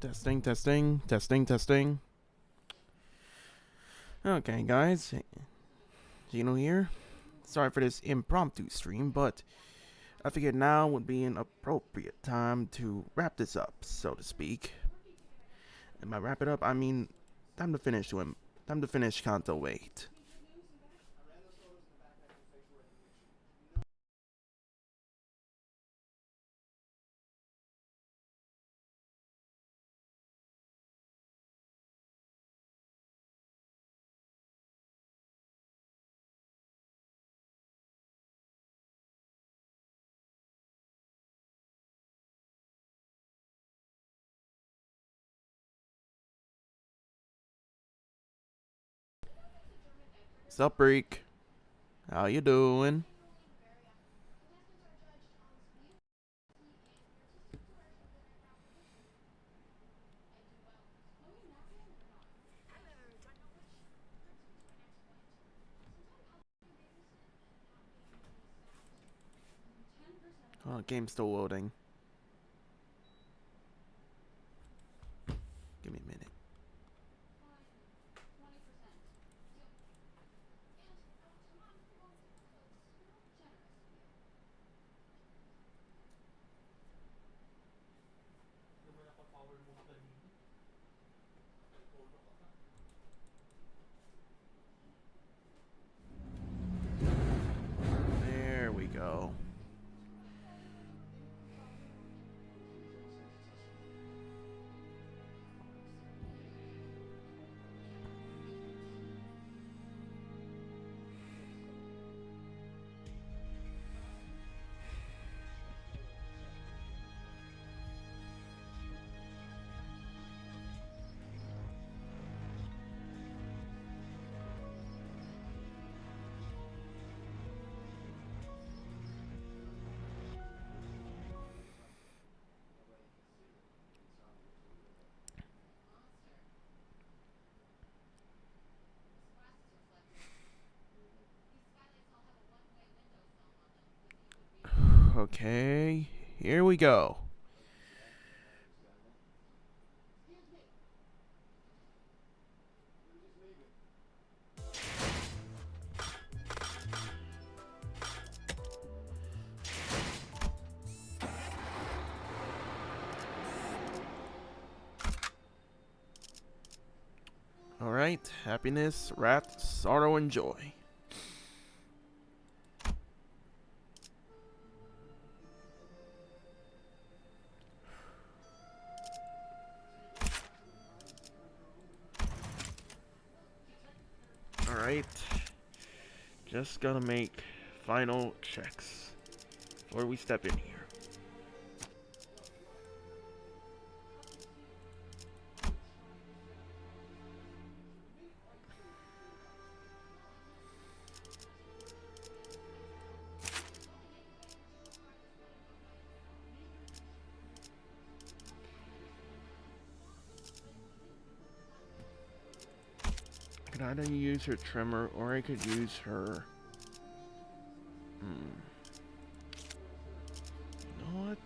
Testing, testing, testing, testing. Okay, guys. Gino here. Sorry for this impromptu stream, but I figured now would be an appropriate time to wrap this up, so to speak. And by wrap it up, I mean time to finish Canto 8. Sup, Reek? How you doing? Oh, game's still loading. Give me a minute. There we go. Okay, here we go. Alright, happiness, wrath, sorrow, and joy. Alright, just gotta make final checks before we step in here. I could either use her tremor or I could use her. You know what?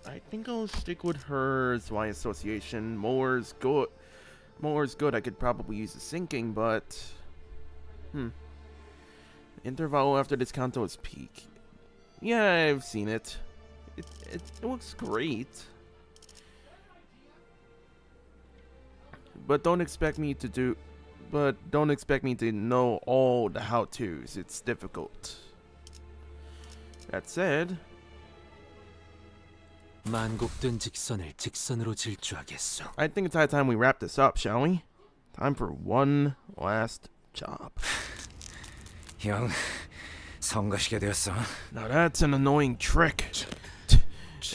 I think I'll stick with hers by association. More's good. More's good. I could probably use the sinking, but interval after this Canto is peak. Yeah, I've seen it. It looks great. But don't expect me to know all the how-tos. It's difficult. That said, 만곡된 직선을 직선으로 질주하겠소. I think it's high time we wrap this up, shall we? Time for one last job. 형, 성가시게 되었어. Now that's an annoying trick.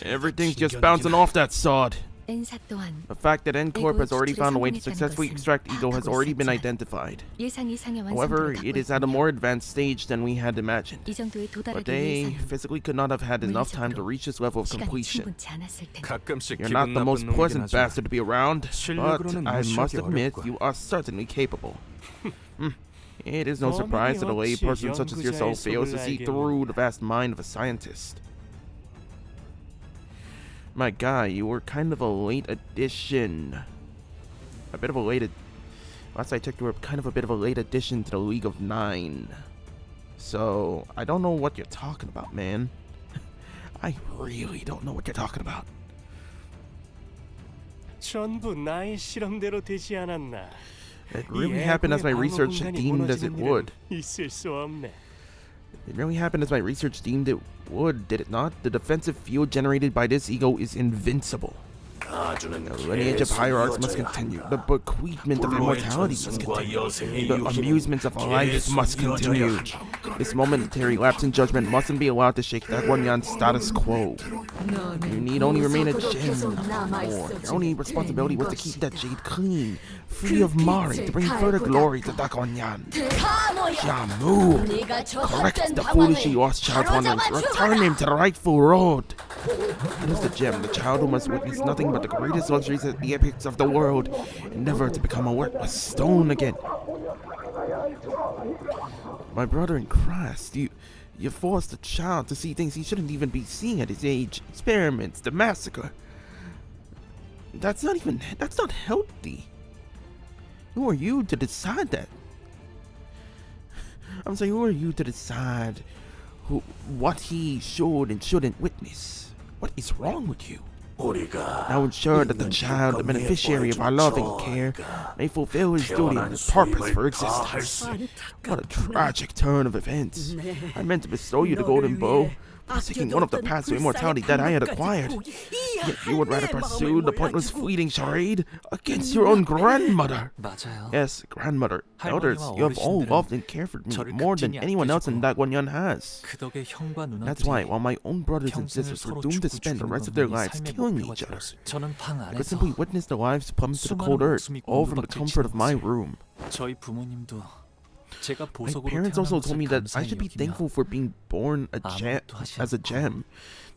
Everything's just bouncing off that sod. Ensa 또한 The fact that N-Corp has already found a way to successfully extract Ego has already been identified. 예상 이상의 However, 완성도를 it 갖고 is at a 있으며 more advanced stage than we had imagined. 이 정도에 But 도달하기 they 위해서는 physically could not have had enough time to reach this level of 시간이 completion. 충분치 않았을 텐데. 가끔씩 You're not 기분 the most 나쁜 놈이긴 pleasant 하지만 bastard to be around, but 실력으로는 I 무시하기 must admit 어렵고. you are certainly capable. It is no surprise that a lay person such as yourself fails to see through the vast mind of a scientist. My guy, you were kind of a late addition. A bit of a late. Last I checked, you were kind of a bit of a late addition to the League of Nine. So I don't know what you're talking about, man. I really don't know what you're talking about. 전부 나의 실험대로 되지 않았나? It really happened as my research deemed as it would. 있을 수 없네. It really happened as my research deemed it would, did it not? The defensive field generated by this ego is invincible. The lineage of hierarchs must continue. The bequeathment of immortality must continue. The amusements of life must continue. This momentary lapse in judgment mustn't be allowed to shake that Hongyuan status quo. You need only remain a gem, not more. Your only responsibility was to keep that jade clean, free of marring, to bring further glory to that Hongyuan. Jia Mu, correct the foolishly lost child's wanderings. Return him to the rightful road. It is the gem, the child who must witness nothing but the greatest luxuries at the epics of the world, and never to become a worthless stone again. My brother in Christ, you forced the child to see things he shouldn't even be seeing at his age. Experiments, the massacre. That's not healthy. Who are you to decide that? I'm saying, who are you to decide what he should and shouldn't witness? What is wrong with you? Now ensure that the child, the beneficiary of our love and care, may fulfill his duty and his purpose for existence. What a tragic turn of events. I meant to bestow you the golden bow, forsaking one of the paths to immortality that I had acquired. Yet you would rather pursue the pointless fleeting charade against your own grandmother. 맞아요. Yes, grandmother. Elders, you have all loved and cared for me more than anyone else in that Hongyuan has. 그 덕에 형과 That's why, 누나들이 while my own brothers and sisters were doomed to spend the rest of their lives killing each other, 저는 방 I could 안에서 simply witness their lives plummet to the cold earth, all from the comfort of my room. 저희 부모님도 제가 My 보석으로 parents also told me that I 감사히 should be 여기며 thankful for being born 아무것도 하지 as a 않고 gem,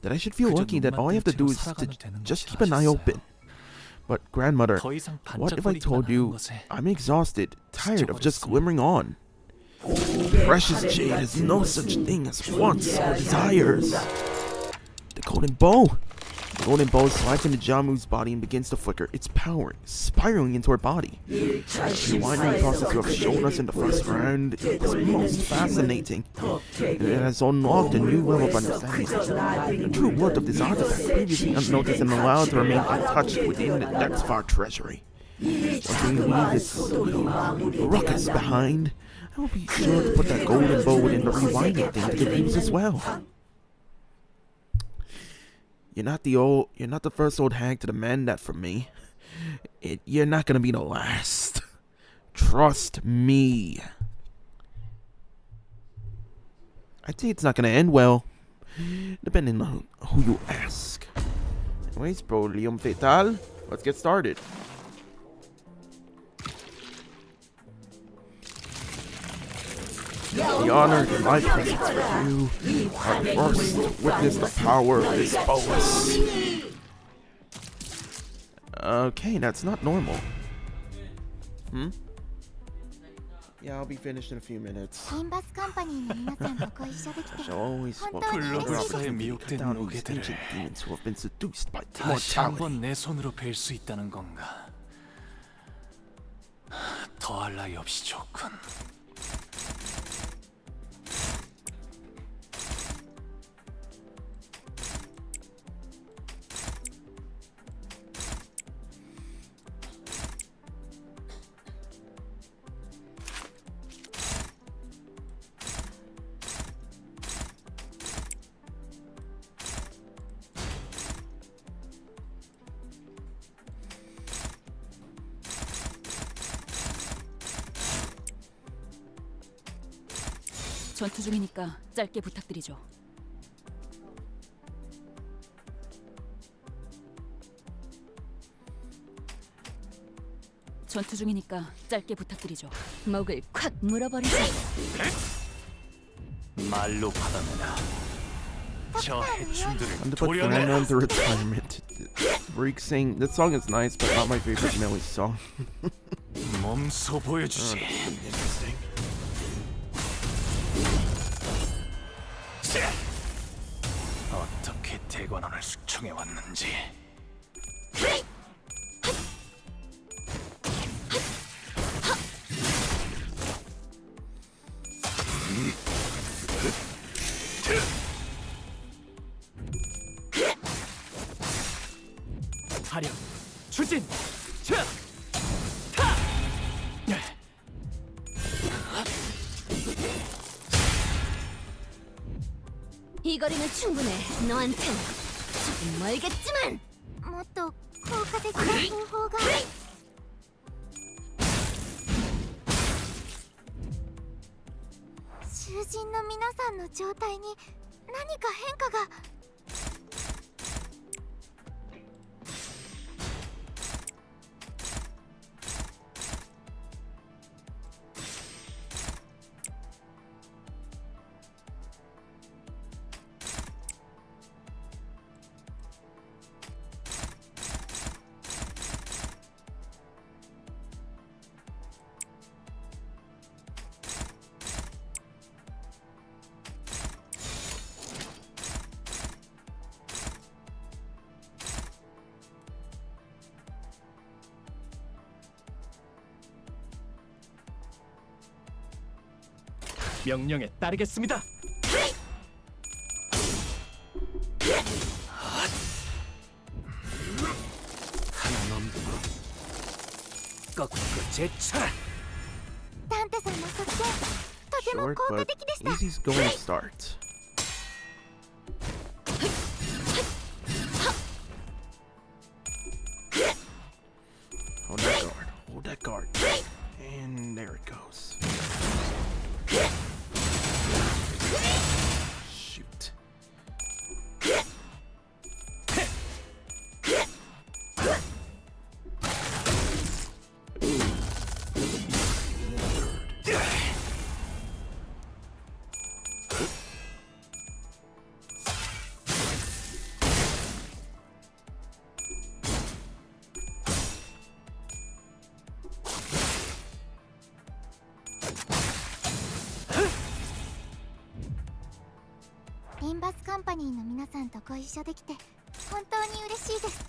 that I should feel 그저 lucky that all I have to do is to 살아가면 되는 just 것이라 keep an eye 하셨어요. open. But grandmother, 더 이상 what if I 반짝거리기만 told 하는 you 것에 I'm exhausted, tired of just glimmering on? Precious jade has no such thing as wants or desires. The golden bow. The golden bow slides into Jia Mu's body and begins to flicker, its power spiraling into her body. The winding process you have shown us in the first round is most fascinating, and it has unlocked a new level of understanding. The true worth of this artifact, previously unnoticed and allowed to remain untouched within the depths of our treasury. Once we leave this ruckus behind, I will be sure to put that golden bow within the rewinding thing to good use as well. You're not the first old hag to demand that from me. You're not gonna be the last. Trust me. I'd say it's not gonna end well, depending on who you ask. Anyways, Prolium Fatal, let's get started. The honor in my presence for you are first to witness the power of this bolus. Okay, that's not normal. Yeah, I'll be finished in a few minutes. Limbus 컴퍼니の皆さんとご一緒できて Shall always welcome 블록사의 another opportunity to cut 미혹된 down these 노예들을 ancient demons who have been seduced by 다시 immortality. 한번 내 손으로 뵐 수 있다는 건가? 더할 나위 없이 좋군. 전투 중이니까 짧게 부탁드리죠. 전투 중이니까 짧게 부탁드리죠. 목을 콱 물어버리죠. 말로 받아내라. 저 해충들을 I'm to put 도려내라. Grandma to retirement. Reek saying that song is nice, but not my favorite Melly song. 몸소 보여주지. Interesting. 어떻게 어떻게 대관원을 숙청해 왔는지. 화력, 추진, 차, 타. 이 거리는 충분해. 너한텐 조금 멀겠지만. もっと効果的な方法が。囚人の皆さんの状態に何か変化が。명령에 따르겠습니다. 하나놈 꺾고 제쳐라. ダンテさんの作戦とても Short 効果 but 的でした。 easy going start. Hold that guard. Hold that guard. And there it goes. Shoot. Limbus カンパニーの皆さんとご一緒できて本当に嬉しいです。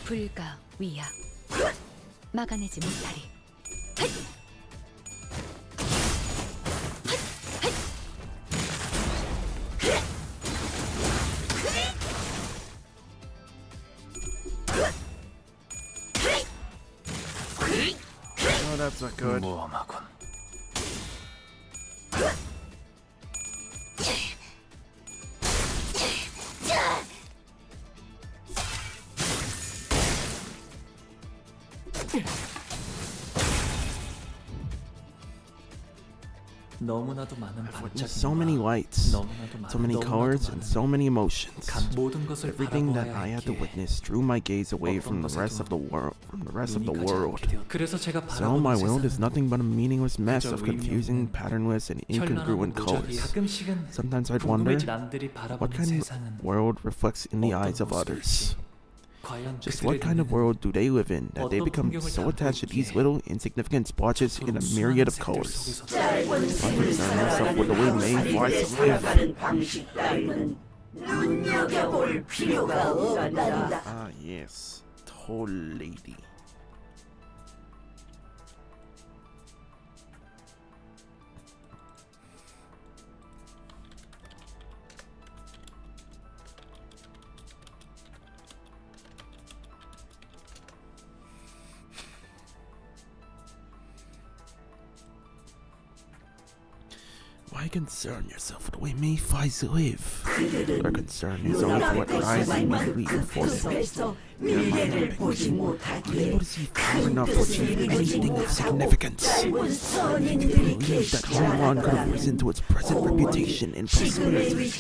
불가 위야. 막아내지 못하리. Oh, that's not good. 모험하군. 너무나도 많은 I've witnessed so many 반짝임과 lights, 너무나도 많은 so many 너무나도 colors, 많은 and so many emotions. 모든 것을 Everything that 바라보아야 I had to 했기에 witness drew my gaze away from the 어떤 rest of the world. 눈이 가지 않게 되었- 그래서 제가 So my 바라보는 world is 세상은 nothing but a meaningless mess 그저 of 의미 confusing, 없는 patternless, and 현란하고 incongruent 무적이 colors. 가끔씩은 Sometimes I'd wonder 궁금해지 남들이 what 바라보는 kind of 세상은 world reflects in the 어떤 eyes of others. 모습일지, 과연 Just what 그들의 kind of 눈에는 world do they live in that they 어떤 become 풍경을 so attached to these 담고 little insignificant splotches in a myriad of colors? I concern myself with the way May flies to live. Ah, yes, tall lady. Why concern yourself with the way Mayflies live? Your concern is only for what lies immediately before them. Unable to see far enough to achieve anything of significance. You believe that Hongyuan could have risen to its present reputation and prosperity,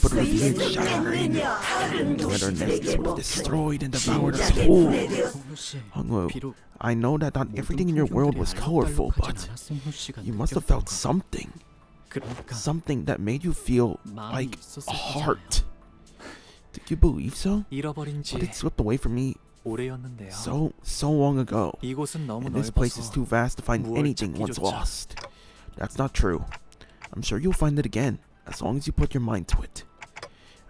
but revered shattering. Whether nests would have destroyed and devoured us whole. Hongwu, I know that not everything in your world was colorful, but you must have felt something. Something that made you feel like a heart. Did you believe so? 잃어버린 지 But it slipped away from me 오래였는데요. so long ago. 이곳은 너무 And this place is 넓어서 too vast to find 뭘 anything once 찾기조차. lost. That's not true. I'm sure you'll find it again, as long as you put your mind to it.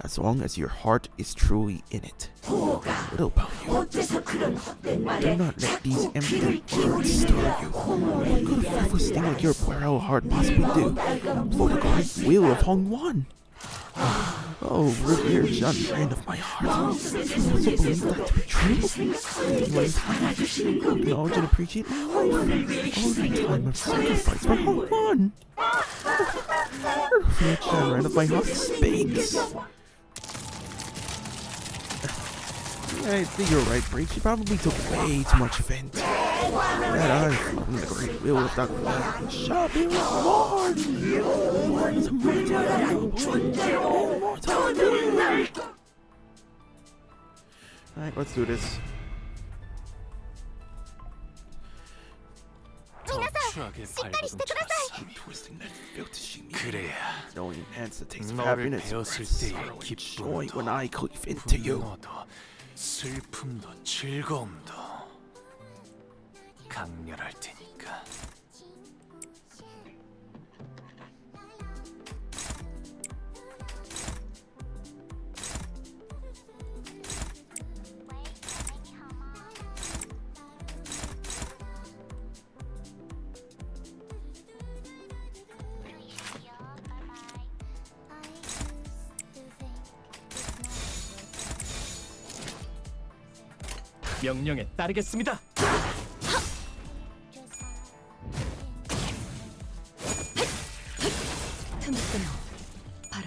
As long as your heart is truly in it. Little about you. Do not let these empty words stir you. What could a frivolous thing like your puerile heart possibly do before the great will of Hongyuan? Oh, revered young friend of my heart. You also believe that to be true? You acknowledge and appreciate my life. All the time of sacrifice for Hongyuan. Revered young friend of my heart speaks. Yeah, I think you're right, Break. She probably took way too much offense. That I from the great will of Dr. Limbus shall be reborn. Alright, let's do this. 추하게 발버둥 쳤어. Twisting that filthy she needs. 그래야 Knowing enhance the taste of 너를 happiness, 배웠을 sorrow, 때의 and joy 기쁨도 when I cleave into you. 분노도 슬픔도 즐거움도 강렬할 테니까. 명령에 따르겠습니다. 틈을 끊어. 바로.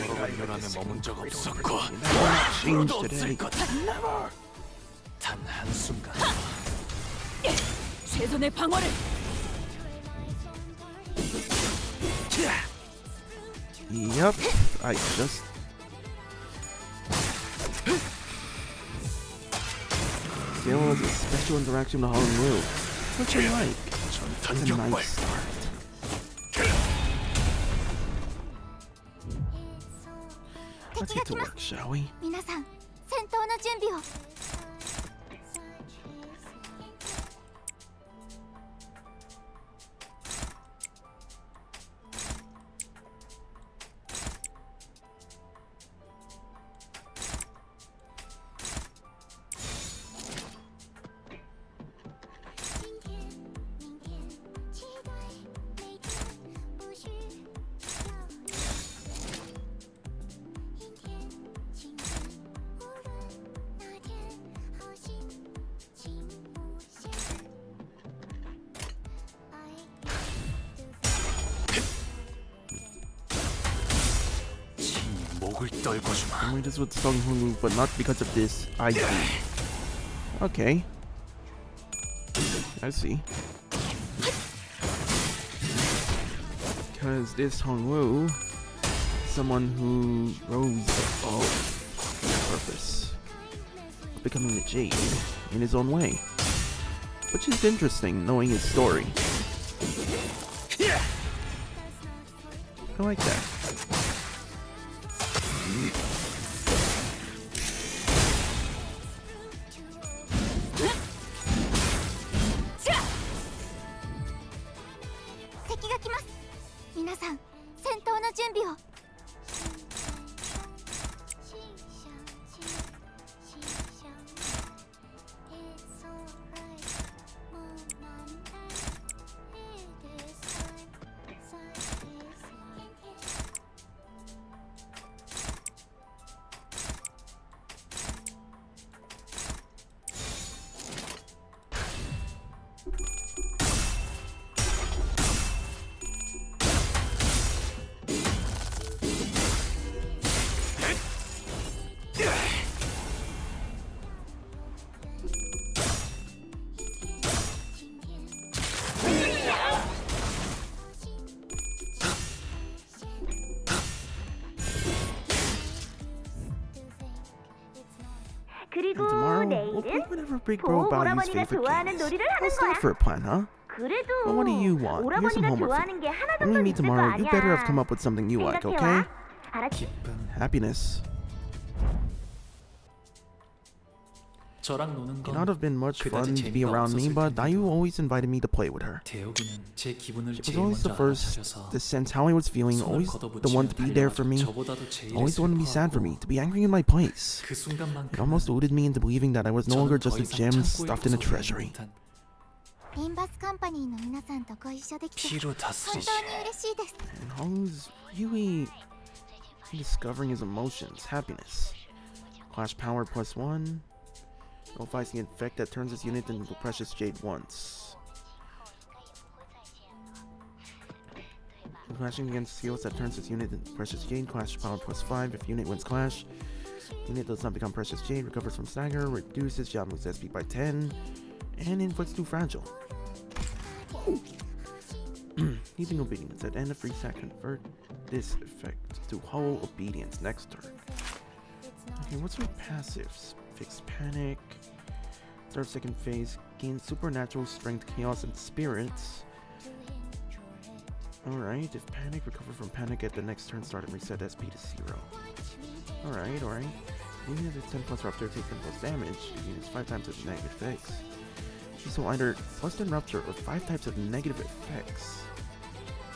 서로가 연 안에 머문 적 없었고 Change 또 today. 없을 거다. 단 한순간 최선의 방어를. Yep, I just... There was a special interaction with Hongwu, which I like. It's a 전탄격발. nice start. Let's get to work, shall we? 皆さん戦闘の準備を。목을 떨궈주마. I mean, this was Song Hongwu, but not because of this ID. Okay. I see. Because this Hongwu, someone who rose above the purpose of becoming the Jade in his own way. Which is interesting, knowing his story. I like that. 그리고 tomorrow, we'll play whatever big bro about you's favorite games. How's that for a plan, huh? Well, what do you want? Here's some homework for you. When we meet tomorrow, you better have come up with something you like, okay? Happiness. 저랑 노는 건 Cannot have been much fun 그다지 to be 재미가 around me, 없었을 but 텐데요. Dayu always invited me to play with her. 대혁이는 제 기분을 She was 제일 always 먼저 the first 알아차려서 to sense how I was feeling, 손을 always the one to be there for me, 저보다도 제일 always the one to be sad for me, 슬퍼하고 to be angry in my place. 그 It 순간만큼은 almost deluded me into believing that I was no 저는 longer 더 just a 이상 gem 참고 stuffed in a 있고서는 treasury. 못한 リンバスカンパニーの皆さんとご一緒できて 피로 本 다스리시 当に嬉しいです And Hong's really discovering his emotions, happiness. Clash power +1. Nullifies the effect that turns his unit into precious jade once. Clashing against skills that turns his unit into precious jade. Clash power +5. If unit wins clash, unit does not become precious jade. Recovers from stagger. Reduces Jia Mu's SP by 10. And inflicts 2 fragile. Heaping obedience. At end of free set, convert this effect to whole obedience next turn. Okay, what's her passives? Fixed panic. Third second phase. Gain supernatural strength, chaos, and spirits. Alright, if panic, recover from panic at the next turn start and reset SP to 0. Alright. Unit is 10 plus rupture, takes 10 plus damage. Unit is 5 times its negative effects. So either plus 10 rupture or 5 types of negative effects.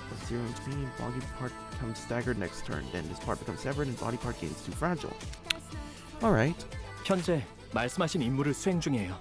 Plus 0 HP, body part becomes staggered next turn. Then this part becomes severed and body part gains 2 fragile. Alright. 현재 말씀하신 임무를 수행 중이에요.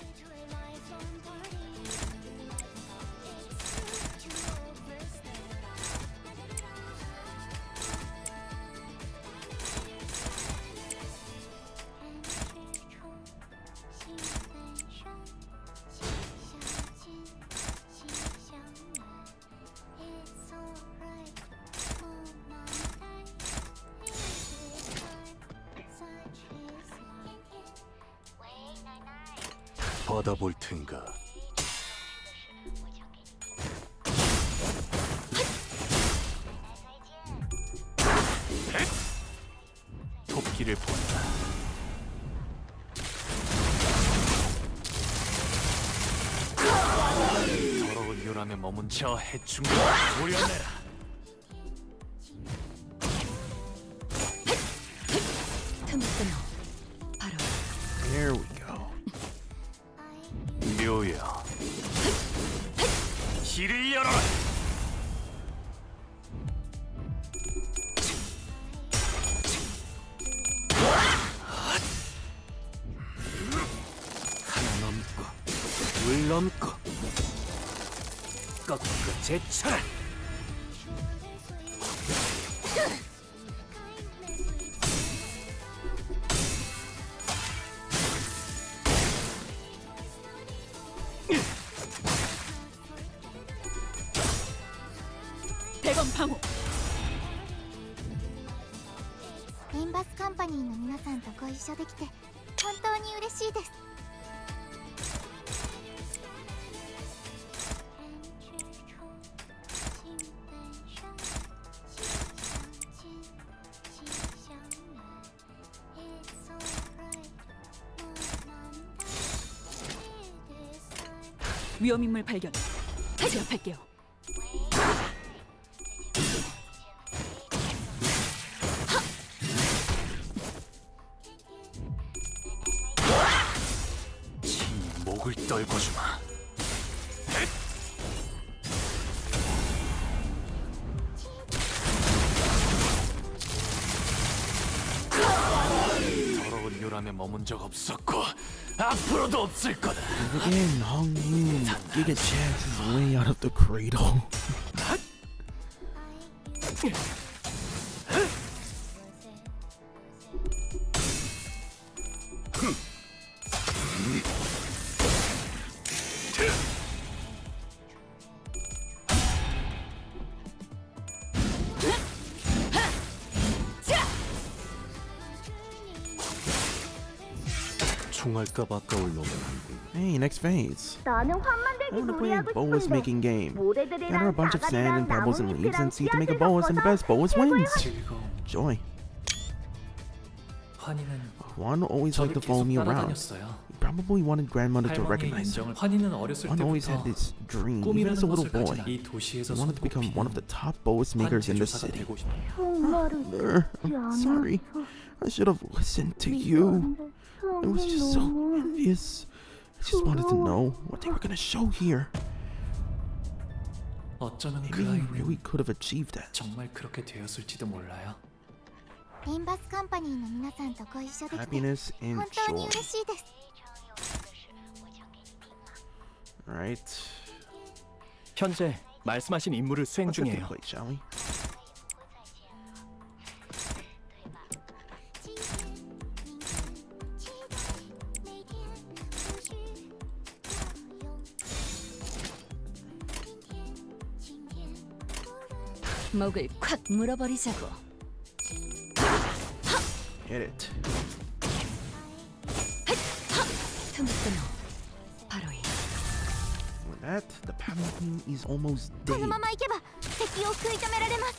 받아볼 텐가. 토끼를 본다. 더러운 요람에 머문 저 해충을 도려내라. 틈을 끊어. 바로 There we go. 묘야. 길을 열어라. 하나 넘고 둘 넘고 꺾고 제쳐라. 대검 방어. リンバスカンパニーの皆さんとご一緒できて本当に嬉しいです 위험인물 발견. 제압할게요. 친히 목을 떨궈주마. 더러운 요람에 머문 적 없었고 앞으로도 없을 거다. Again, Hongyu, Giga Chance is way out of the cradle. 총알값 아까울 놈은 Hey, next phase. 나는 I 환만대기 want to play a 놀이하고 boas 싶은데 making game. Gather a 모래들이랑 bunch of sand and pebbles and leaves and see to make a 씨앗을 boas, and the 섞어서 best boas wins. 즐거움 Joy. 환희는 Juan always liked 저를 to follow 계속 me around. 따라다녔어요. He probably wanted grandmother to 할머니의 recognize him. 인정을 환희는 어렸을 Juan always had 때부터 this dream, even as 꿈이라는 a little 것을 boy. 가진 이 도시에서 He wanted to become one of the top boas 환 makers in the 제조사가 city. 되고 싶어요. I'm sorry. I should have listened to you. I was just so envious. I just wanted to know what they were gonna show here. 어쩌면 Maybe 그 he 아이는 really could have achieved that. 정말 그렇게 되었을지도 몰라요. リンバスカンパニーの皆さんとご一緒できて Happiness in 本当に short. 嬉しいです。 Alright. 현재 말씀하신 임무를 수행 Let's get the 중이에요. plate, shall we? 목을 콱 물어버리자고. Get it. 틈을 끊어. 바로 이. With that, the paladin is almost こ dead. のまま行けば敵を食い止められます。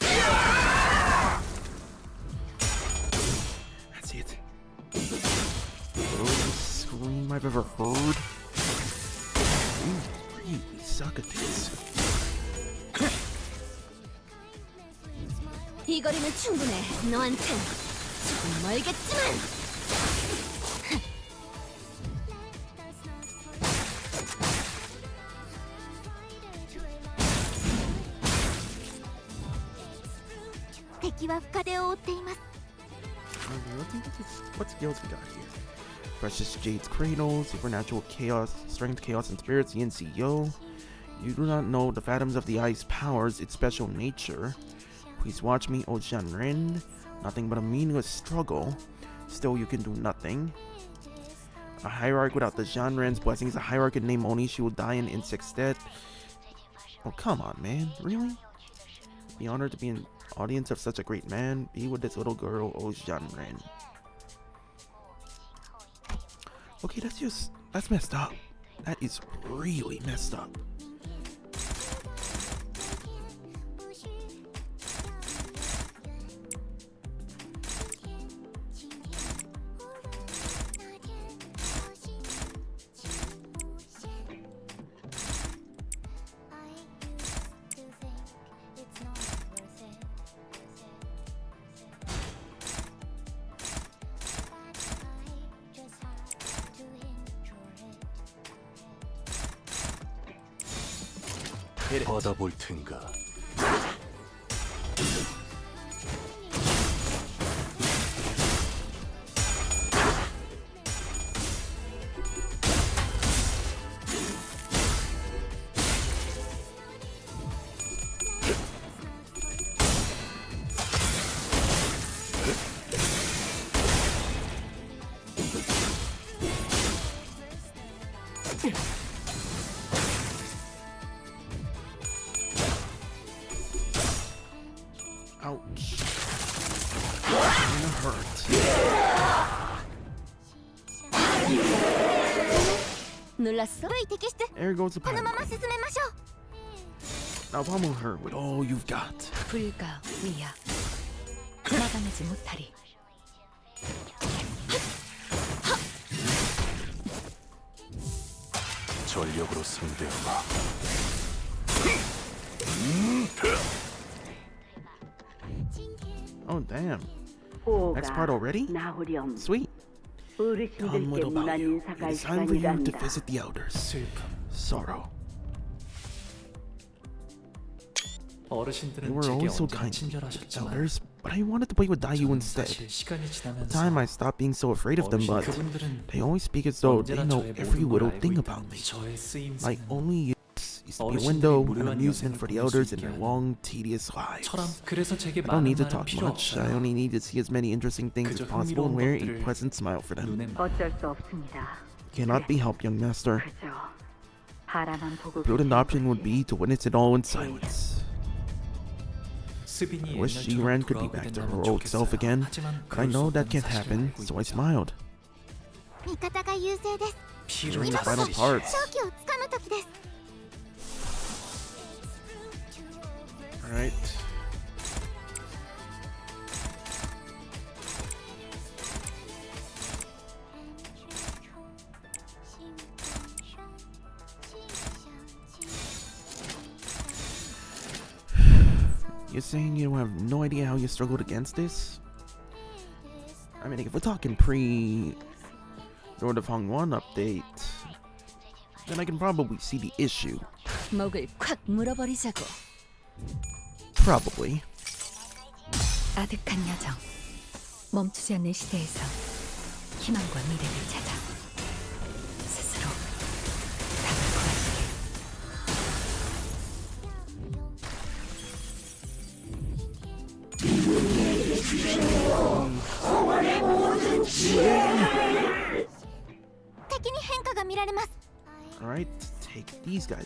That's it. Worst scream I've ever heard. You really suck at this. 이 거리는 충분해. 너한텐 조금 멀겠지만. What skills we got here? Precious Jade's Cradle, Supernatural Chaos, Strength, Chaos, and Spirits, YinCyo. You do not know the Phantoms of the Ice powers, its special nature. Please watch me, O Jianren. Nothing but a meaningless struggle. Still, you can do nothing. A hierarch without the Jianren's blessings, a hierarch in name only, she will die in insect stead. Oh, come on, man. Really? Be honored to be an audience of such a great man. Be with this little girl, O Jianren. Okay, that's messed up. That is really messed up. 받아볼 텐가. Ouch. Gonna hurt. 놀랐어? V摘出 There goes the このま paladin. ま進めましょう。 Now pummel her with all you've got. 불가 위야. 막아내지 못하리. 전력으로 상대하마. Oh, damn. Next 오가 part already? 나오렴. Sweet. Come, 어르신들께 little 문안 Bao. 인사갈 It is time for you to 시간이란다. visit the elders. 슬픔. Sorrow. They 어르신들은 were 제게 always so 언제나 kind to me, the 친절하셨지만 elders, but I wanted to play with Dayu 저는 instead. 사실 시간이 At 지나면서 the time, I stopped being so afraid of them, 어르신 but 그분들은 they always speak as though they 언제나 know 저의 every 모든 걸 little 알고 thing 있다는 about me. 저의 Like 쓰임새는 only used to be a 어르신들이 window and 무료한 amusement for 여생을 the 보낼 수 elders in 있게 their 하는 long, tedious lives. 저랑 그래서 제게 I don't 많은 need to 말은 talk 필요 much. I 없어요. only need to see as many interesting things 그저 as possible and wear a 흥미로운 pleasant smile for them. 눈에 어쩔 수 없습니다. Cannot be helped, young master. 그저 바라만 보고 The prudent 계신 option would be to witness it all in silence. 스빈이 I wish 옛날처럼 Jiren could be 돌아오게 back to 된다면 her old self 좋겠어요. again, 하지만 but I 그럴 수 know that 없다는 can't 사실을 happen, 알고 so I 있다. smiled. 味方が優勢です。 피를 During the final 다스리시. parts. 勝機をつかむ時です。 Alright. you're saying you have no idea how you struggled against this? I mean, if we're talking pre-Elders of Hongyuan update, then I can probably see the issue. 목을 콱 물어버리자고. Probably. 아득한 여정. 멈추지 않는 시대에서 희망과 미래를 찾아 스스로 답을 구하시길.敵に変化が見られます。 Alright, take these guys.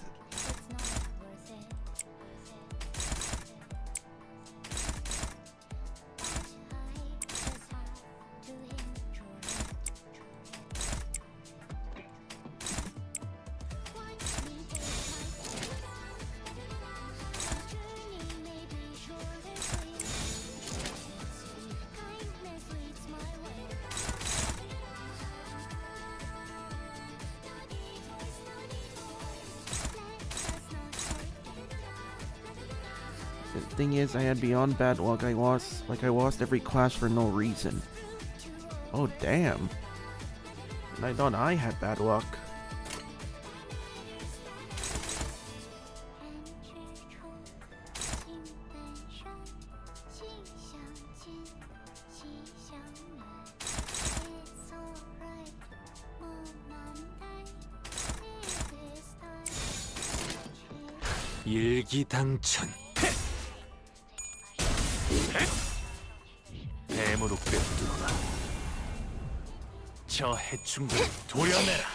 The thing is, I had beyond bad luck. I lost every clash for no reason. Oh damn! And I thought I had bad luck. 일기당천. 뱀으로 꿰뚫어라. 저 해충들을 도려내라.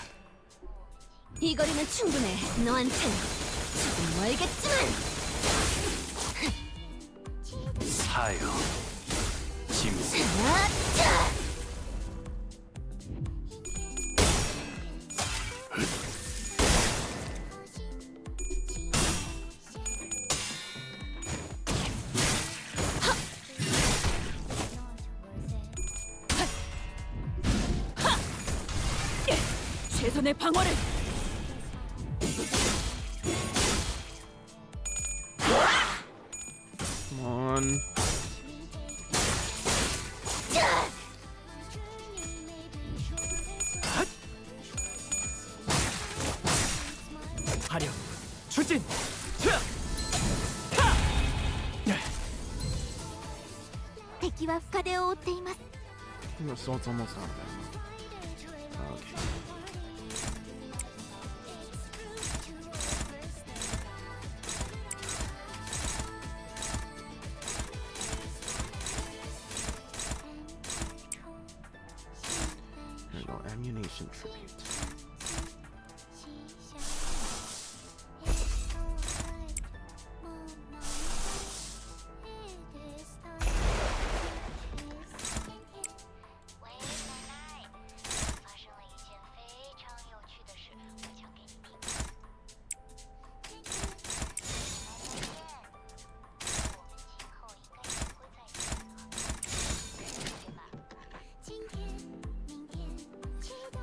이 거리는 충분해. 너한텐 조금 멀겠지만. 사여, 짐승. 아차! 최선의 방어를. Come on. 화력 추진.敵は深手を負っています。 The assault's almost out of ammo. Okay. There we go, ammunition tribute.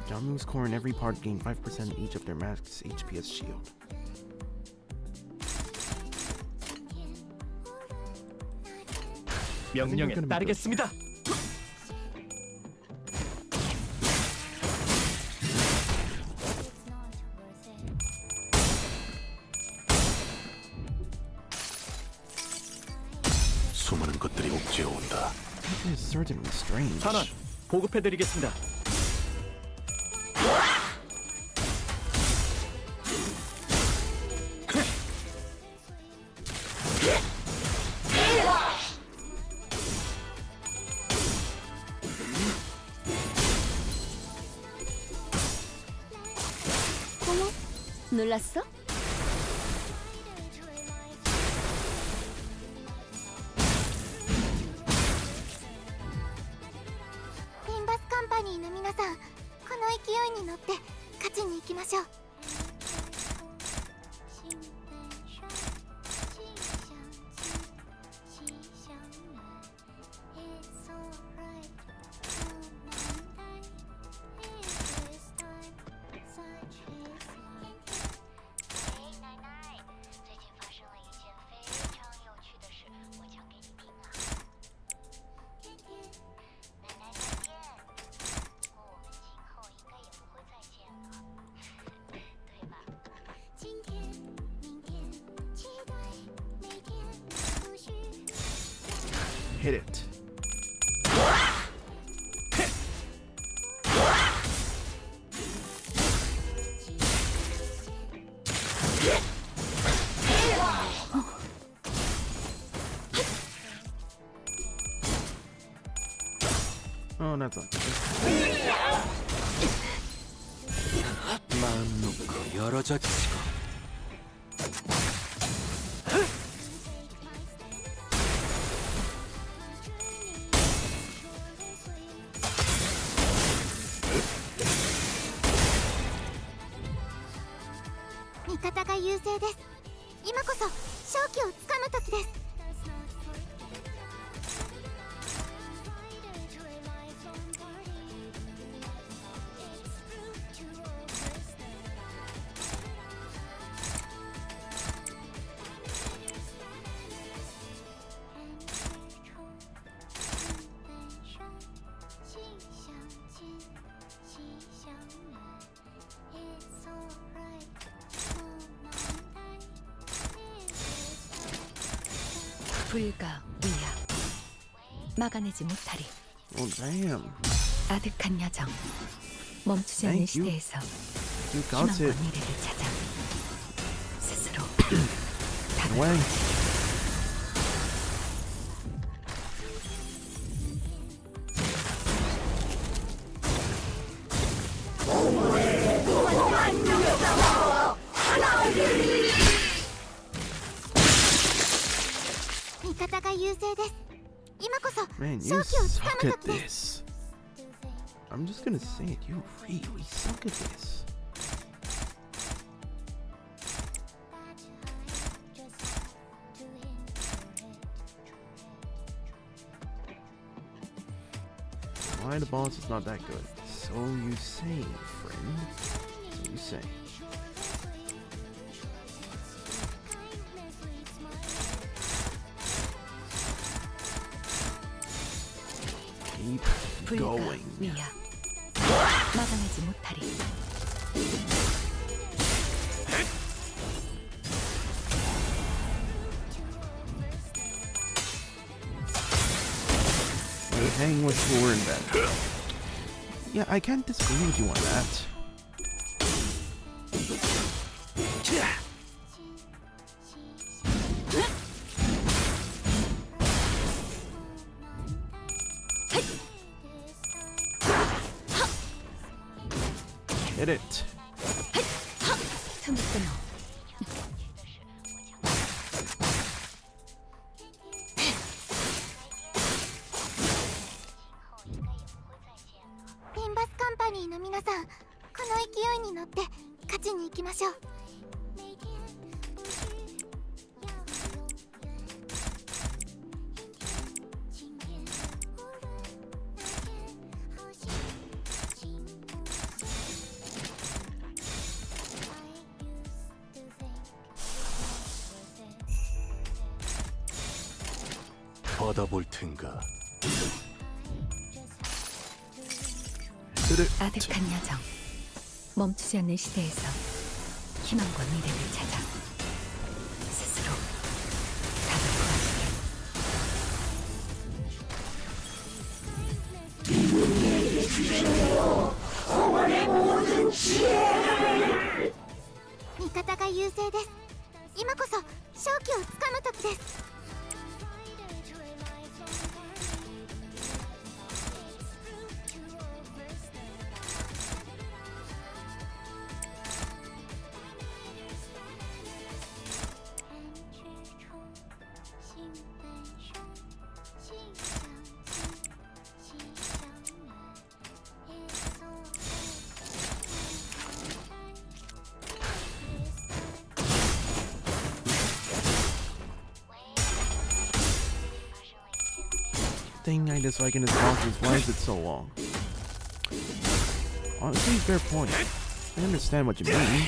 Jia Mu's core in every part gain 5% each of their max HP as shield. 명령에 gonna be 따르겠습니다. 수많은 것들이 옥죄어 온다. That is certainly strange. 전원 보급해드리겠습니다. 어머, 놀랐어? 림버스 컴퍼니の皆さん、この勢いに乗って勝ちに行きましょう。 最 Hit it. Oh, that's not good. 마음 놓고 여러 자치고味方が優勢です。今こそ勝機をつかむ時です。불가 위야 막아내지 못하리. Oh, damn. 아득한 여정 멈추지 않는 Thank you. 시대에서 You got 희망과 it. 미래를 찾아 스스로 Way. Man, you suck at this. I'm just gonna say it. You really suck at this. Why the boss is not that good? So you say, friend. So you say. Keep 불가 going. 위야 막아내지 못하리. Hang with Lure in bed. Yeah, I can't disagree with you on that. Hit it. 틈을 끊어. 림버스 컴퍼니の皆さん、この勢いに乗って勝ちに行きましょう。받아볼 텐가. Hit it. 아득한 여정 멈추지 않는 시대에서 희망과 미래를 찾아 스스로 답을 구하시길.味方が優勢です。今こそ勝機をつかむ時です。Thing I dislike in this boss is why is it so long? Honestly, fair point. I understand what you mean.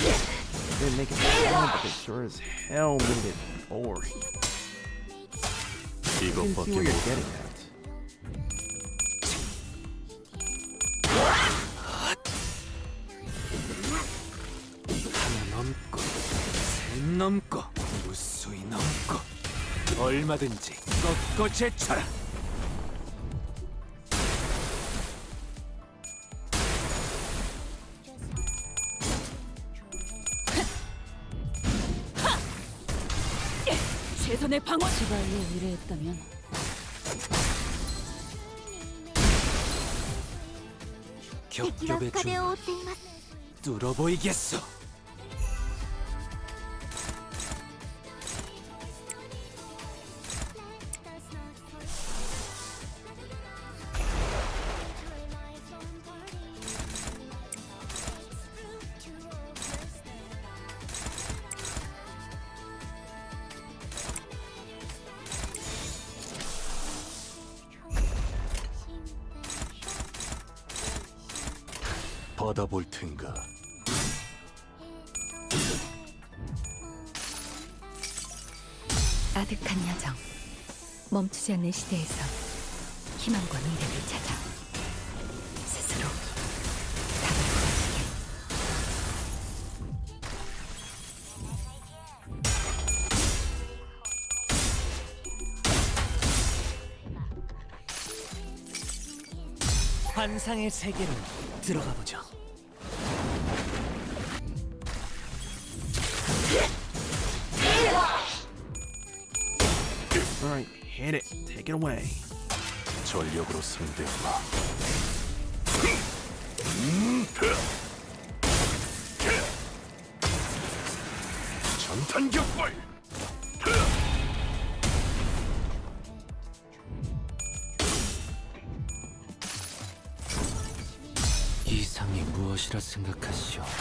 They didn't make it fun, but they sure as hell made it boring. I can see what you're getting at. 하나 넘고 셋 넘고 무수히 넘고 얼마든지 꺾고 제쳐라. 최선의 방어. 지발로 의뢰했다면 敵は 겹겹의 深手を 중 負っています 뚫어 보이겠어. 받아볼 텐가. 아득한 여정. 멈추지 않는 시대에서 희망과 미래를 찾아 스스로 답을 구하시길. 환상의 세계로 들어가 보죠. Alright, hit it. Take it away. 전력으로 상대하마. 전탄격발. 이상이 무엇이라 생각하시오?「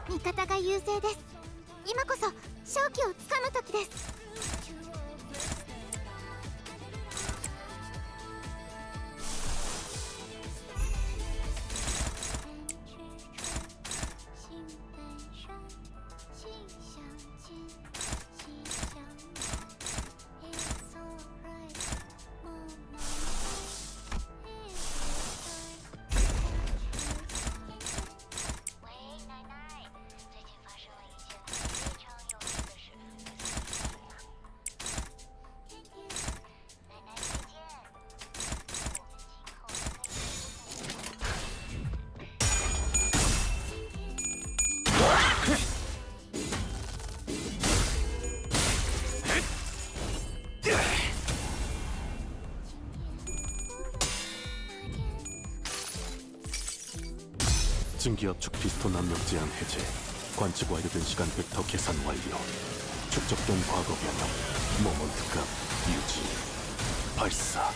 味方が優勢です」「今こそ勝機をつかむ時です」증기 압축 피스톤 압력 제한 해제. 관측 완료된 시간 벡터 계산 완료. 축적된 과거 변형. 모먼트 값 유지. 발사.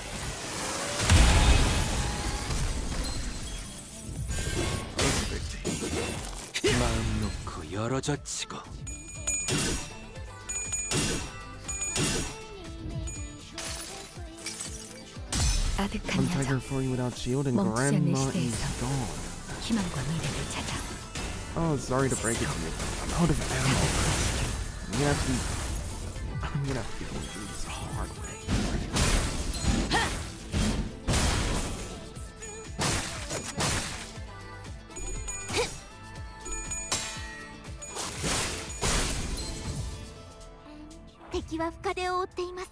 마음 놓고 열어젖히고. 아득한 One tiger 여정. for you without shield and 멈추지 않는 grandma is 시대에서 gone. 희망과 미래를 찾아 Oh, sorry to break it to you. I'm out of ammo. I'm gonna have to be going through this the hard way. "敵は深手を負っています」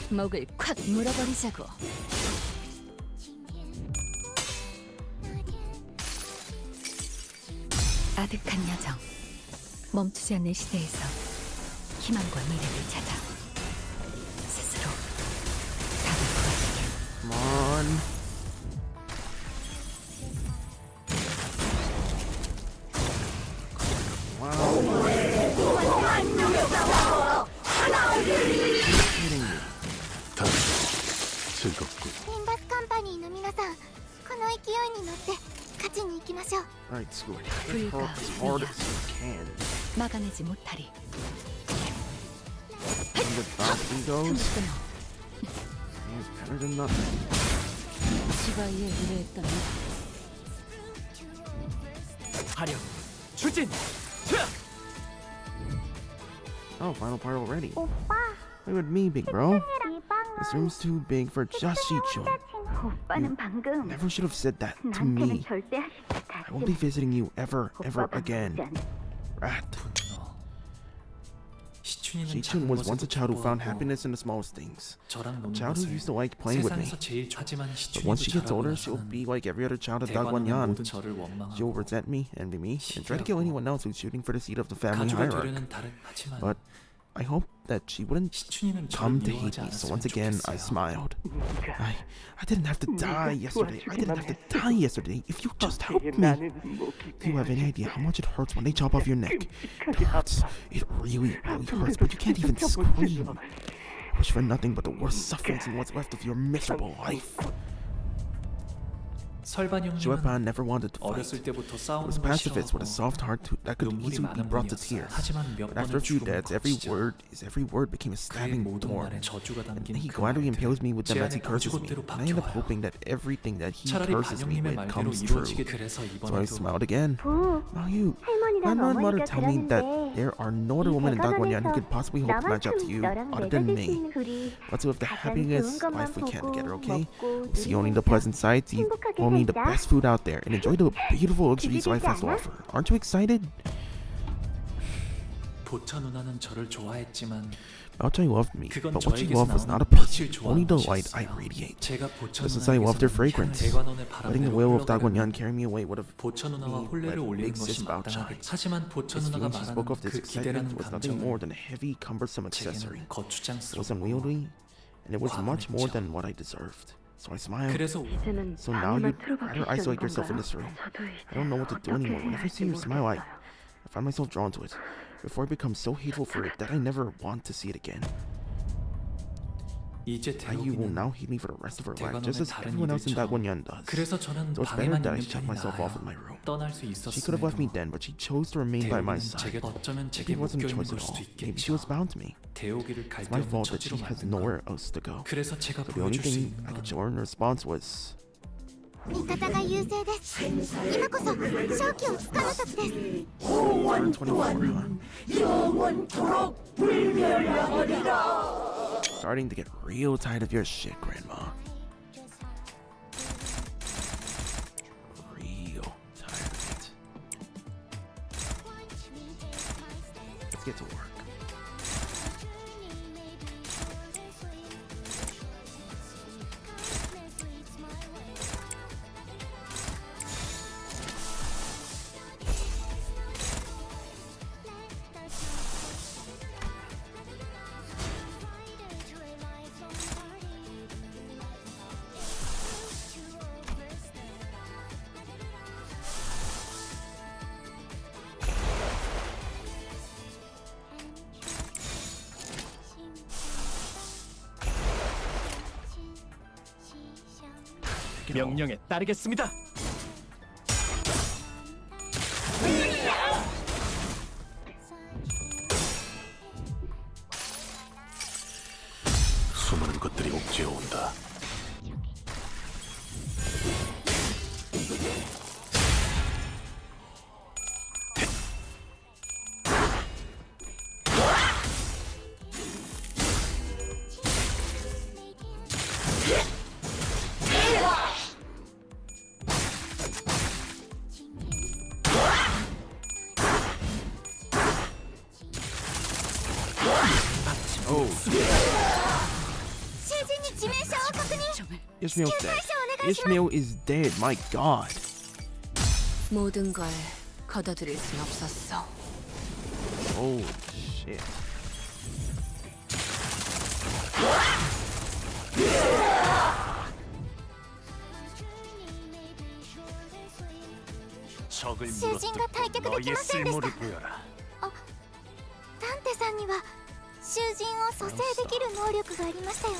목을 콱 물어버리자고. 아득한 여정. 멈추지 않는 시대에서 희망과 미래를 찾아 스스로 답을 구하시길. Come on. Hit her as hard as you can. 막아내지 못하리. And the bouncy goes. 끊어. It's better than nothing. 지바이에 의뢰했다면 화력 추진. 자! Oh, final part already. Look at me, big bro. This room's too big for just Xichun. 오빠는 방금 Never should have said that to 나한테는 me. 절대 하지 I won't be visiting you ever again. Rat. Xichun was once a child who found happiness in the smallest things. 저랑 A 노는 child who 것을 used to like playing with me. 세상에서 제일 하지만 But once she gets older, she'll be like every other child of Dagwanyan. 모든 저를 원망하고 She'll resent me, envy me, and try to kill anyone else who's shooting for the seat of the family 가족이 hierarchy. 되려는 다른 하지만 But I hope that she wouldn't 시춘이는 come 저를 to hate 미워하지 me. So 않았으면 once again, I 좋겠어요. smiled. I didn't have to die yesterday. I didn't have to die yesterday. If you just helped me. Do you have any idea how much it hurts when they chop off your neck? It hurts. It really, really hurts, but you can't even scream. I wish for nothing but the worst sufferings in what's left of your miserable life. 설반 Jia 형님은 Huan never wanted to fight. 어렸을 때부터 He 싸우는 was 걸 pacifist with a 싫어하고 soft heart that could 눈물이 easily be 많은 brought to 분이었어요. tears. 하지만 몇 But after a 번의 few 죽음을 deaths, every 거치죠. word became a 그의 stabbing 모든 thorn. 말에 저주가 And 담긴 he 그 gladly 말들, impales me with them 제 as he 안에 curses me. 가지고대로 And I end up 바뀌어요. hoping that everything that he 차라리 curses me 반영님의 with 말대로 comes true. 이루어지게 그래서 So I 이번에도 smiled again. 부 Now you, 할머니랑 my mother 어머니가 tell me that 그러는데 there are no other women in Dagwanyan who could possibly hope to match up to you 나만큼 other 너랑 than 맺어줄 수 me. 있는 둘이 Let's live the 가장 happiness 좋은 life 것만 we can 보고 together, okay? 먹고 We'll see only the pleasant sights, eat 행복하게 only the 살자. best food out there, and enjoy the beautiful luxuries life has to 않아? offer. Aren't you excited? 보차 누나는 저를 좋아했지만 Baochai loved me, 그건 but what she 저에게서 loved was 나오는 not a 빛을 person, only the light I 좋아하는 radiate. 제가 보차 Just as I loved their 누나에게서는 fragrance, 대관원의 letting the 바람대로 will of 흘러가려면 Dagwanyan carry me away would have 보차 누나와 me 혼례를 let 올리는 big 것이 sis 마땅하겠죠. Baochai. 하지만 보차 This 누나가 feeling she spoke 말하는 of, this 그 excitement, 기대라는 was nothing 감정은 more than a heavy, cumbersome accessory. 제게는 It was 거추장스럽고 unwieldy, and it was much more 과분했죠. than what I deserved. So I smiled. 그래서 이제는 So now 방에만 you'd 틀어박히시는 rather isolate yourself in 건가요? this room. 저도 I don't know what to do 어떻게 anymore. 해야 Whenever I see 할지 your smile, I 모르겠어요. find myself drawn to it. Before I become so hateful for it that I never want to see it again. 이제 You will 대우기는 now hate me for the rest of her life, 대관원의 just as 다른 everyone else in 이들처럼. Dagwanyan does. 그래서 저는 So it's better 방에만 that I 있는 shut 편이 myself off in my 나아요. room. 떠날 수 She could have left me 있었음에도 then, but she chose to remain by my 대우기는 side. 제게 어쩌면 제게 Maybe it wasn't a 묶여 있는 choice 걸 at 수도 all. Maybe she was 있겠죠. bound to me. 대우기를 갈 It's 데 my 없는 fault that she 처지로 has 만든 nowhere 건 else to go. 그래서 제가 So the only 보여줄 수 thing 있는 I could 건 show her in response was 味方が優勢です。今こそ勝機をつかむ時です。 124, huh? Starting to get real tired of your shit, Grandma. Real tired of it. Let's get to work. 명령에 따르겠습니다. 수많은 것들이 옥죄어 온다. Oh, 囚人に致命傷を確認。 Ishmael's dead. 対処お願いします。 Ishmael is dead. My God. 모든 걸 걷어들일 순 없었어. Oh shit. 적을 囚人が退却できませんでした。ダンテさんには囚人を蘇生できる能力がありましたよね。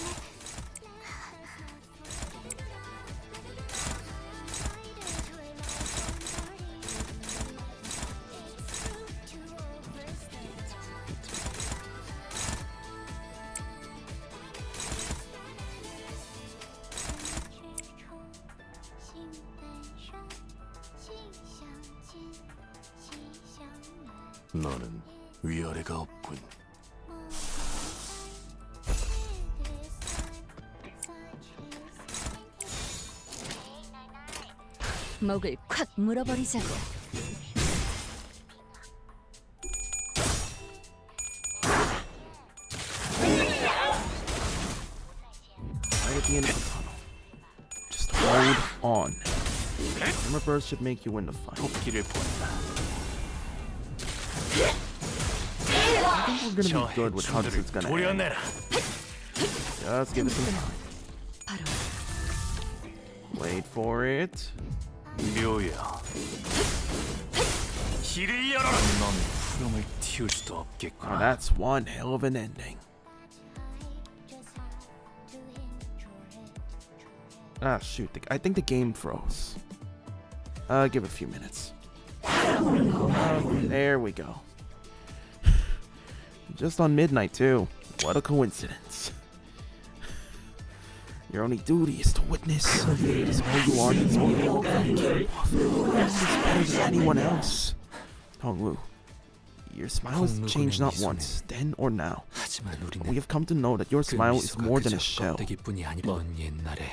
너는 위아래가 없군. 목을 콱 물어버리자고. Right at the end of the tunnel. Just hold on. Hammer burst should make you win the fight. 토끼를 본다. I think we're gonna be good with how this is gonna end. 도려내라. Just give it some time. 바로 Wait for it. 묘야. 길을 열어라. 넌 푸름을 틔울 수도 Now 없겠구나. that's one hell of an ending. Ah, shoot. I think the game froze. Give it a few minutes. There we go. Just on midnight, too. What a coincidence. Your only duty is to witness. It is all you are that's being better than anyone else. Hongwu, your smile has changed not once, then or now. 하지만 We have come to know that your 그 smile is 미소가 more than 그저 a shell. 껍데기뿐이 아니 먼 옛날에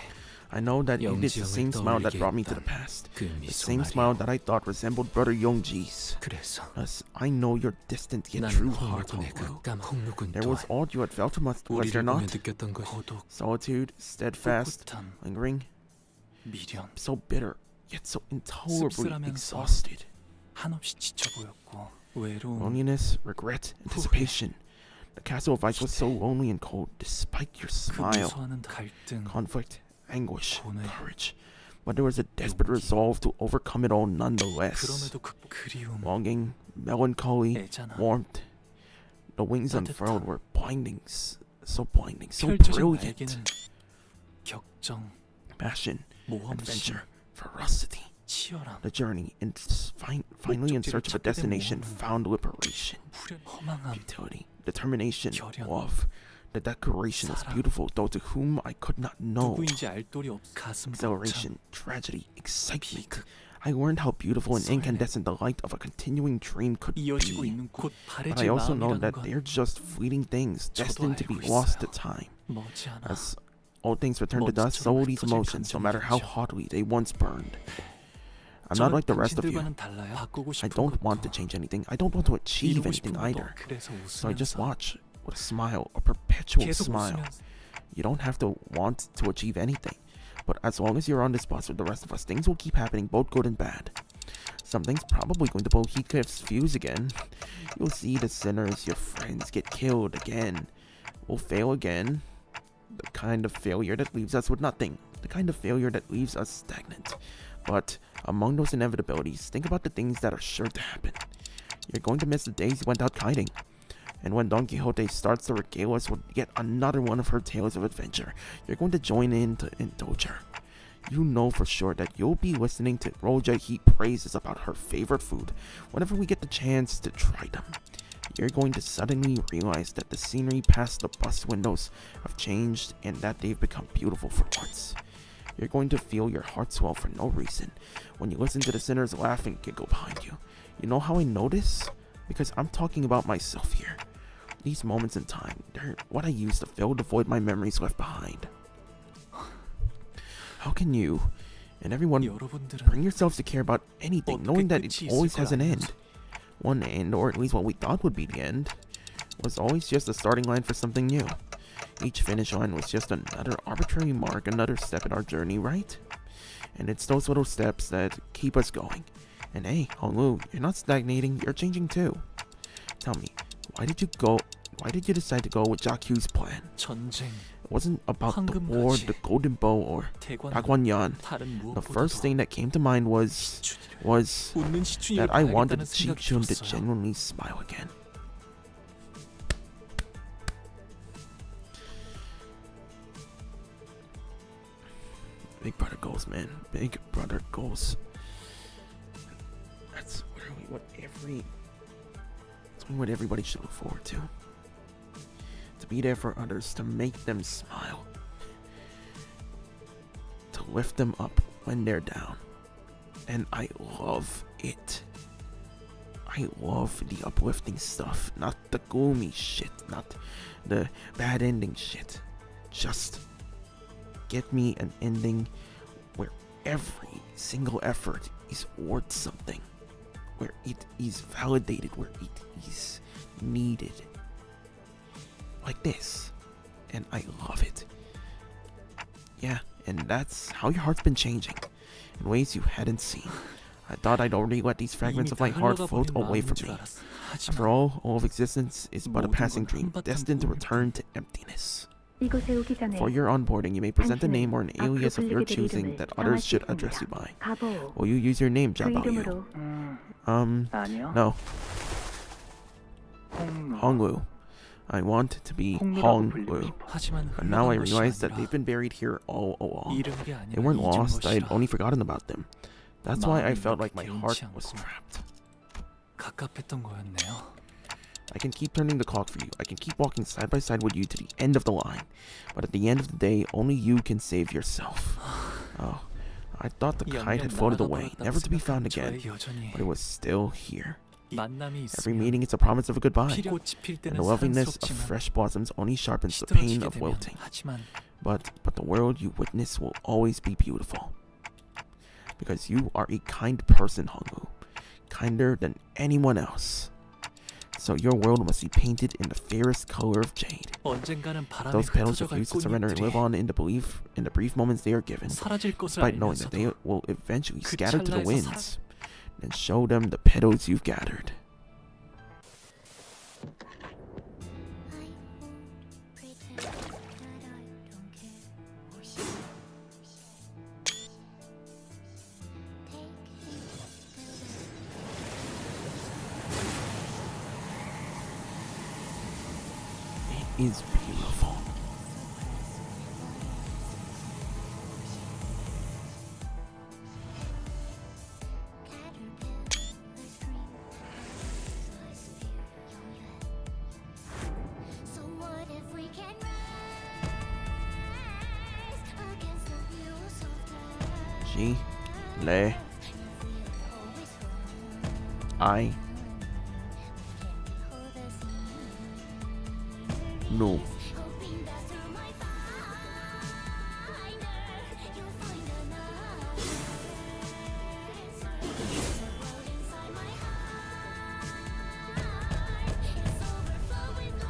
I know that it is the same 영지형을 smile that 떠올리게 brought me to 했던 the past. 그 The 미소 same smile 말이야. that I thought resembled brother Yongji's. 그래서 Thus, I know your distant yet 난 true heart, 홍루군의 Hongwu. 그 홍루군 There was 또한 all you had felt from us, was there 우리를 보며 not? 느꼈던 것 고독, Solitude, steadfast, 꿋꿋함, lingering, 미련, so bitter, yet so intolerably 씁쓸하면서 exhausted. 한없이 지쳐 보였고 외로움, Loneliness, regret, anticipation. The castle of ice was so lonely and cold, despite your 그 smile. 무수하는 갈등, Conflict, anguish, 고뇌. courage. But there was a desperate resolve to overcome it all nonetheless. 그럼에도 그리움, Longing, melancholy, 애잔함, warmth. The wings 따뜻함. unfurled were blinding, so blinding, so 펼쳐진 brilliant. 날개는 격정, Passion, 모험심, adventure, ferocity. 치열함, The journey, finally in search of a destination, found liberation. 불현, 허망함, Futility, determination, 결연. love. The decoration was 사랑. beautiful, though to whom I could not know. 누구인지 알 도리 없 가슴 벅찬 Exhilaration, tragedy, excitement. 비극, I learned how beautiful and 설레. incandescent the light of a continuing dream could 이어지고 be. 있는 곧 But I 바래질 also know 마음이라는 that 건 they're just fleeting things, 저도 destined to be 알고 lost to 있어요. time. 머지않아 As all things return to dust, so will these emotions, no matter how hotly they once burned. I'm not like the rest of you. 당신들과는 달라요. 바꾸고 I 싶은 don't want to 것도, change anything. I don't want to achieve 이루고 anything 싶은 것도 either. 그래서 So I just 웃으면서 watch with a smile, a perpetual 계속 smile. 웃으면서 You don't have to want to achieve anything. But as long as you're on this bus with the rest of us, things will keep happening, both good and bad. Something's probably going to blow Heathcliff's fuse again. You'll see the sinners, your friends, get killed again. We'll fail again. The kind of failure that leaves us with nothing. The kind of failure that leaves us stagnant. But among those inevitabilities, think about the things that are sure to happen. You're going to miss the days you went out kiting. And when Don Quixote starts to regale us with yet another one of her tales of adventure, you're going to join in to indulge her. You know for sure that you'll be listening to Roja heap praises about her favorite food whenever we get the chance to try them. You're going to suddenly realize that the scenery past the bus windows have changed and that they've become beautiful for once. You're going to feel your heart swell for no reason when you listen to the sinners laugh and giggle behind you. You know how I know this? Because I'm talking about myself here. These moments in time, they're what I use to fill the void my memories left behind. How can you and everyone 여러분들은 bring yourselves to care about anything, knowing that it always has an end? One end, or at least what we thought would be the end, was always just a starting line for something new. Each finish line was just another arbitrary mark, another step in our journey, right? And it's those little steps that keep us going. And hey, Hongwu, you're not stagnating, you're changing too. Tell me, why did you decide to go with Jakyu's plan? 전쟁, It wasn't about the war, the golden bow, or 대관, Bagwanyan. 다른 The 무엇보다도 first thing that came to mind was 웃는 시춘이를 that I wanted 봐야겠다는 생각이 Xichun to 들었어요. genuinely smile again. Big brother goals, man. Big brother goals. That's literally what everybody should look forward to. To be there for others, to make them smile. To lift them up when they're down. And I love it. I I love the uplifting stuff, not the gloomy shit, not the bad ending shit. Just get me an ending where every single effort is worth something, where it is validated, where it is needed. Like this. And I love it. Yeah, and that's how your heart's been changing, in ways you hadn't seen. I thought I'd already let these fragments of my heart float away from me. After all of existence is but a passing dream, destined to return to emptiness. 이곳에 오기 전에 For your onboarding, you may present a name or an alias of your choosing that others should address you by. 가보. Will you use your name, 그 Jia Yu? 이름으로 아니요. No. 홍루. Honglu. I want to be 홍루라고 불리고 Honglu. 싶어. 하지만 But now I 흘러간 것이 realize that 아니라 they've been buried here all along. 잃은 게 아니라 They weren't 잊은 lost, I had 것이라. only forgotten about them. That's why I 마음이 felt like my 그렇게 heart 개운치 was 않고. trapped. 갑갑했던 거였네요. I can keep turning the clock for you. I can keep walking side by side with you to the end of the line. But at the end of the day, only you can save yourself. Oh, I thought the kite had floated away, never to be found again. 여전히 But it was still here. 만남이 Every 있으면 meeting is a promise of a goodbye. 꽃이 필 And 때는 the loveliness of 사랑스럽지만 fresh blossoms only sharpens the pain 시들어지게 of 되면 wilting. 하지만 But the world you witness will always be beautiful. Because you are a kind person, Hongwu. Kinder than anyone else. So your world must be painted in the fairest color of jade. 언젠가는 바람에 Those petals 흩어져갈 refuse to surrender and live 꽃잎들이 on in the brief moments they are given, 사라질 것을 despite knowing that they 알면서도 will eventually 그 scatter to the 찰나에서 winds. Then show them the petals you've gathered. It is beautiful. So what if we can rise against the views of Ji, Le, I, No. hoping that through my finder you'll find another the world inside my heart is overflow with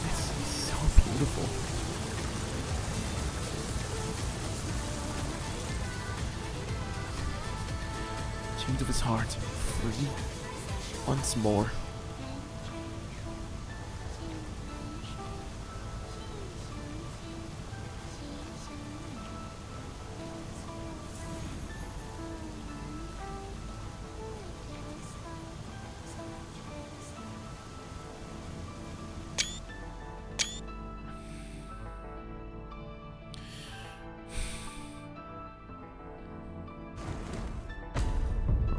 This is so beautiful. Chains of his heart, free once more.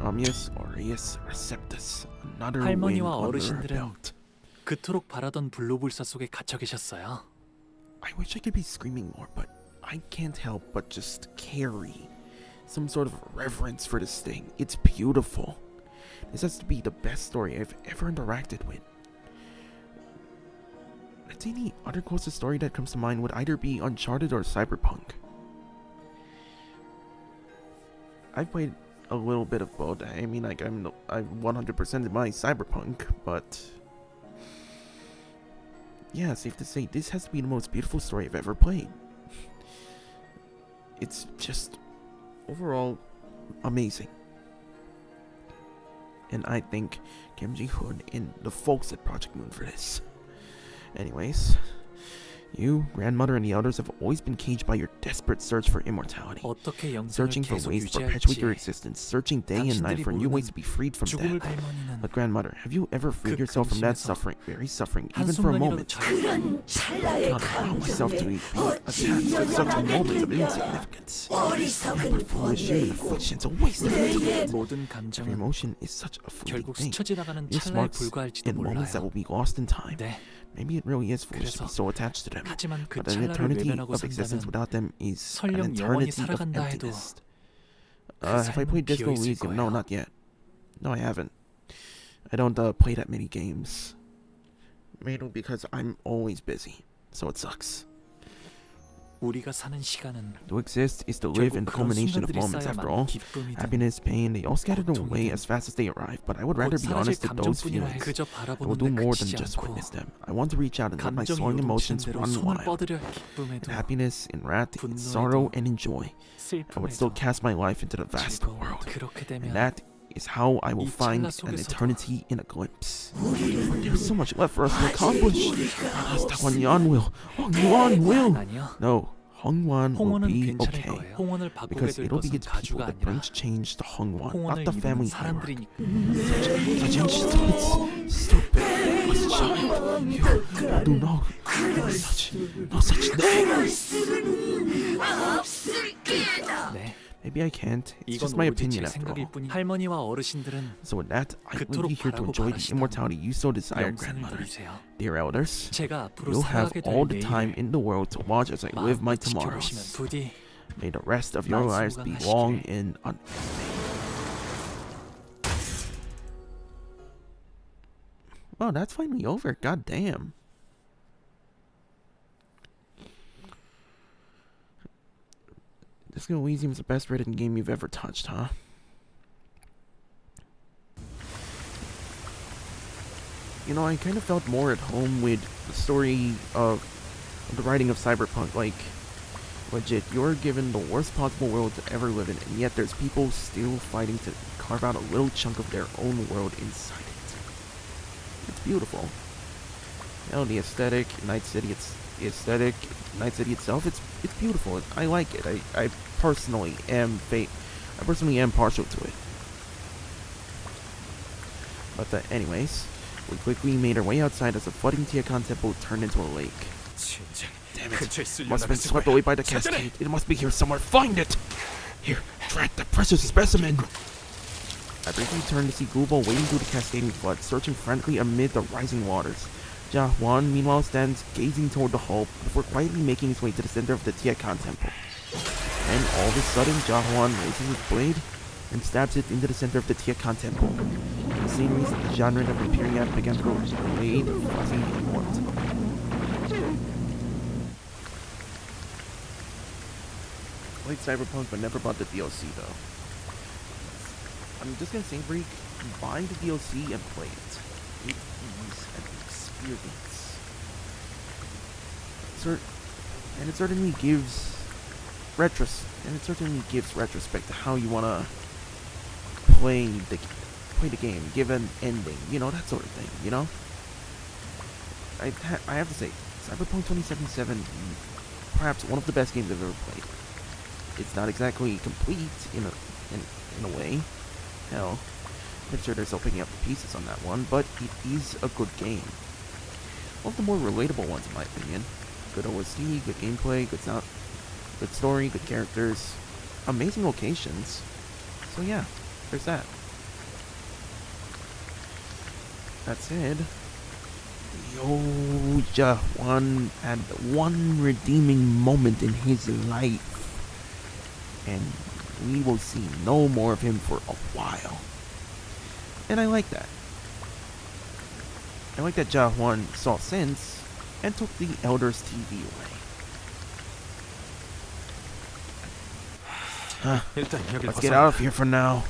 Romius Aureus Receptus, another win 할머니와 under her 어르신들은 belt. 그토록 바라던 불로불사 속에 갇혀 계셨어요. I wish I could be screaming more, but I can't help but just carry some sort of reverence for this thing. It's beautiful. This has to be the best story I've ever interacted with. Let's see, the other closest story that comes to mind would either be Uncharted or Cyberpunk. I've played a little bit of both. I mean, like, I 100%ed my Cyberpunk, but yeah, safe to say, this has to be the most beautiful story I've ever played. It's just overall amazing. And I thank Jia Huan and the folks at Project Moon for this. Anyways, You, grandmother, and the elders have always been caged by your desperate search for immortality. 어떻게 영생을 Searching for 계속 ways to perpetuate your 유지할지 existence, searching day and night for new ways to be freed from 죽음을 death. 갈망이는 But grandmother, have you ever freed yourself from that 근심에서 suffering, very suffering, even for a 한순간이라도 moment? I cannot allow myself to be attached to such a moment of insignificance. But foolish human afflictions, a waste of time. 모든 Every 감정은 emotion is such a fleeting 결국 thing. 스쳐 지나가는 This 찰나에 marks 불과할지도 in moments that 몰라요. will be lost in time. 네, Maybe it really is foolish to be 그래서 so attached to them. 하지만 그 But an 찰나를 eternity 외면하고 of existence 산다면 without them is an 설령 영원히 eternity of 살아간다 해도 emptiness. 그 Have I 삶은 played Disco 비어있을 Elysium? No, 거예요. not yet. No, I haven't. I don't play that many games. Mainly because I'm always busy, so it sucks. 우리가 사는 시간은 To exist is to live in the 결국 그런 culmination of 순간들이 moments. After all, 쌓여만 기쁨이든 happiness, pain, they all scattered away 고통이든 as fast as they arrive. But I would 곧 rather be 사라질 honest to those 감정뿐이라 feelings. 그저 I will 바라보는 do 데 more than 그치지 just 않고 witness them. I want to reach out and let my 감정이 soaring 요동치는 emotions 대로 run 손을 wild. 뻗으려 In 기쁨에도 happiness, in wrath, in sorrow, and in joy. I would still 슬픔에도 cast my life into the vast 즐거워. world. 그렇게 And 되면 that is how I will 이 find 찰나 an 속에서도 eternity in a glimpse. There's so much left for us to accomplish. Elders of Hongyuan will. Hongyuan will. 아니요. No, Hongyuan will 홍원은 be 괜찮을 okay. 거예요. 홍원을 바꾸게 Because 될 it'll be 것은 its people 가주가 that 아니라 brings change to Hongyuan, not 홍원을 the 이루는 family hierarchy. 사람들이니까. Stupid, stupid child. You do no such thing. 네. Maybe I can't. It's 이건 just my 오직 opinion 제 after 생각일 all. 뿐이 할머니와 어르신들은 So with that, I will 그토록 be here to 바라고 enjoy the 바라시던 immortality you so desire, 영생을 grandmother. 누리세요. Dear elders, 제가 앞으로 you'll have 살아가게 all 될 the time 내일을 in the world to watch as I live my 마음껏 지켜보시면 tomorrows. 부디 May the rest of your lives be long 만수무강하시길. and unending. Well, that's finally over. God damn. Disco Elysium is the best written game you've ever touched, huh? You know, I kind of felt more at home with the story of the writing of Cyberpunk. Like, legit, you're given the worst possible world to ever live in, and yet there's people still fighting to carve out a little chunk of their own world inside it. It's beautiful. You know, the aesthetic, Night City, Night City itself, it's beautiful. I like it. I personally am partial to it. But anyways, we quickly made our way outside as the flooding Tiakan temple turned into a lake. Damn it. Must have been swept away by the cascade. It must be here somewhere. Find it! Here, track the precious specimen! I briefly turned to see Gubo wading through the cascading flood, searching frantically amid the rising waters. Jia Huan, meanwhile, stands gazing toward the hull before quietly making his way to the center of the Tiakan temple. Then, all of a sudden, Jia Huan raises his blade and stabs it into the center of the Tiakan temple. The sceneries of the genre that we're peering at began to grow delayed, fuzzy, and warped. Played Cyberpunk, but never bought the DLC though. I'm just gonna say, Break, buy the DLC and play it. It is an experience. And it certainly gives retrospect to how you wanna play the game, give an ending, you know, that sort of thing, you know? I have to say, Cyberpunk 2077, perhaps one of the best games I've ever played. It's not exactly complete in a way. Hell, I'm sure they're still picking up the pieces on that one, but it is a good game. One of the more relatable ones in my opinion. Good OST, good gameplay, good sound, good story, good characters, amazing locations. So yeah, there's that. That said, Jia Huan had one redeeming moment in his life. And we will see no more of him for a while. And I like that. I like that Jia Huan saw sense and took the Elders TV away. Let's get out of here for now.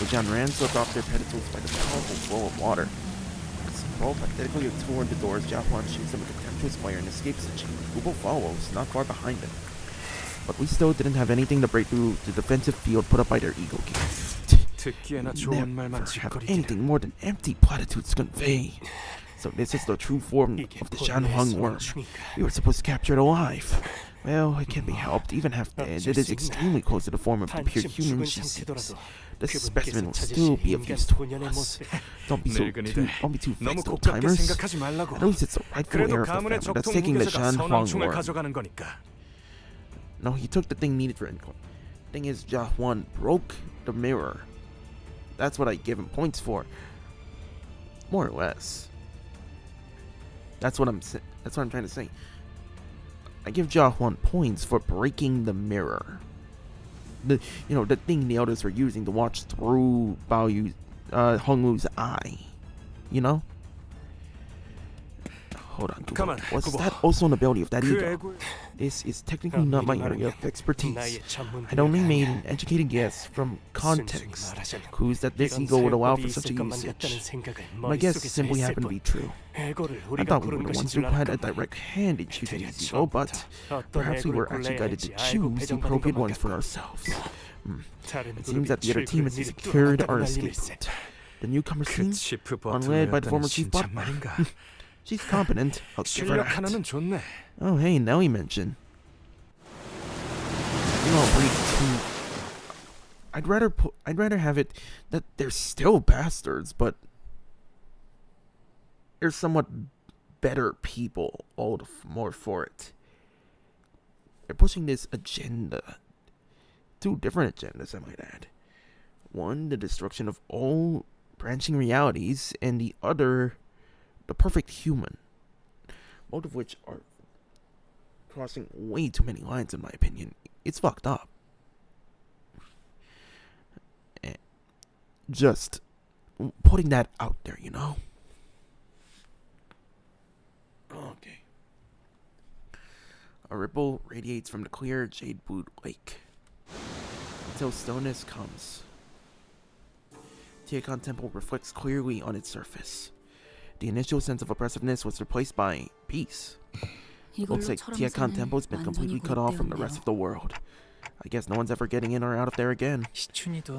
The Janran swept off their pedestals by the powerful flow of water. Scroll pathetically toward the doors, Jia Huan shoots them with a contemptuous glare and escapes the chamber. Gubo follows, not far behind him. But we still didn't have anything to break through the defensive field put up by their ego king. Never have anything more than empty platitudes to convey. So this is the true form of the Shanhuang worm. We were supposed to capture it alive. Well, it can't be helped. Even half dead, it is extremely close to the form of the pure human she seeks. This specimen will still be of use to us. Don't be too vexed, old timers. At least it's the rightful heir of the family that's taking the Shanhuang worm. No, he took the thing needed for income. Thing is, Jia Huan broke the mirror. That's what I give him points for. More or less. That's what I'm trying to say. I give Jia Huan points for breaking the mirror. The thing the elders were using to watch through Hongwu's eye. You know? Hold on, Gubo. Come on, Was Gubo. that also an ability of that ego? This is technically not my area of expertise. I'd only made an educated guess from context. Clues that this ego would allow for such a usage. My guess simply happened to be true. I thought we were the ones who had a direct hand in choosing this ego, but perhaps we were actually guided to choose the appropriate ones for ourselves. It seems that the other team has secured our escape route. The newcomer team, led by the former chief butler. She's competent. I'll give her that. Oh, hey, now he mentioned. I'd rather have it that they're still bastards, but they're somewhat better people, all the more for it. They're pushing this agenda. 2 different agendas, I might add. One, the destruction of all branching realities, and the other, the perfect human. Both of which are crossing way too many lines, in my opinion. It's fucked up. Just putting that out there, you know? Okay. A ripple radiates from the clear jade-blue lake until stillness comes. Tiakan Temple reflects clearly on its surface. The initial sense of oppressiveness was replaced by peace. Looks like Tiakan Temple has been completely cut off from the rest of the world. I guess no one's ever getting in or out of there again.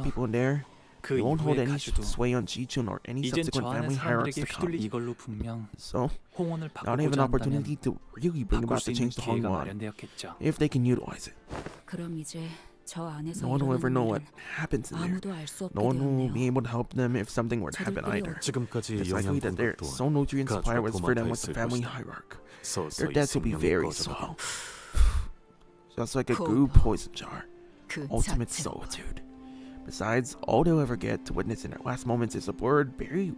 People in there, they won't hold any sway on Xichun or any subsequent family hierarchs to come. So, now they have an opportunity to really bring about the change to Hongyuan, if they can utilize it. No one will ever know what happens in there. No one will be able to help them if something were to happen either. It's likely that their sole nutrient supply was for them with the family hierarch. Their deaths will be very slow. Just like a goo poison jar. Ultimate solitude. Besides, all they'll ever get to witness in their last moments is a blurred, barely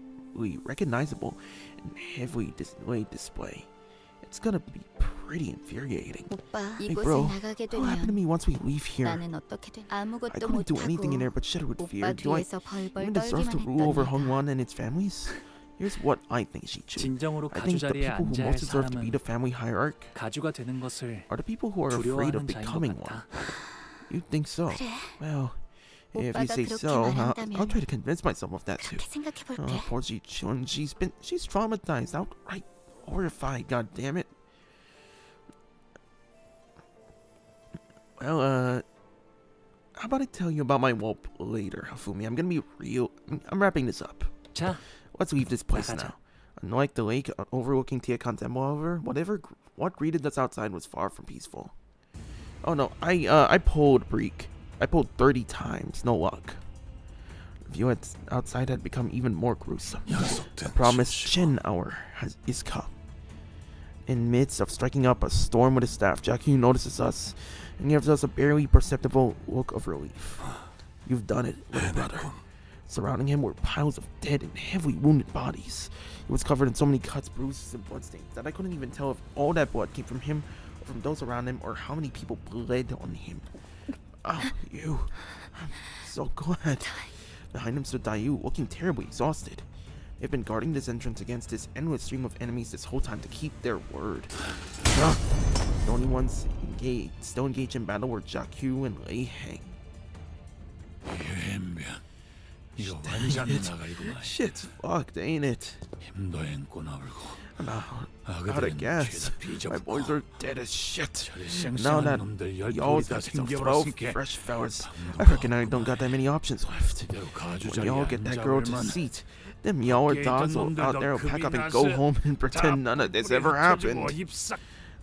recognizable, and heavily displayed display. It's gonna be pretty infuriating. Hey bro, what happened to me once we leave here? I couldn't do anything in there but shudder with fear. Do I even deserve to rule over Hongyuan and its families? Here's what I think, Xichun. I think the people who most deserve to be the family hierarch are the people who are afraid of becoming one. You think so? Well, if you say so, I'll try to convince myself of that too. Poor Xichun, she's traumatized, outright horrified, god damn it. Well, how about I tell you about my whelp later, Hafumi? I'm gonna be real. I'm wrapping this up. Let's leave this place now. Unlike the lake overlooking Tiakan Temple, however, what greeted us outside was far from peaceful. Oh no, I pulled Breek. I pulled 30 times, no luck. The view outside had become even more gruesome. The promised Shin hour is come. In midst of striking up a storm with his staff, Jia notices us and gives us a barely perceptible look of relief. You've done it, little brother. Surrounding him were piles of dead and heavily wounded bodies. He was covered in so many cuts, bruises, and bloodstains that I couldn't even tell if all that blood came from him or from those around him, or how many people bled on him. Oh, you. I'm so glad. Behind him stood Dayu, looking terribly exhausted. They've been guarding this entrance against this endless stream of enemies this whole time to keep their word. The only ones still engaged in battle were Jia and Lei Heng. Shit's fucked, ain't it? Out of gas. My boys are dead as shit. Now that y'all got some 12 fresh fellas, I reckon I don't got that many options left. When y'all get that girl to the seat, them y'all dogs will out there will pack up and go home and pretend none of this ever happened.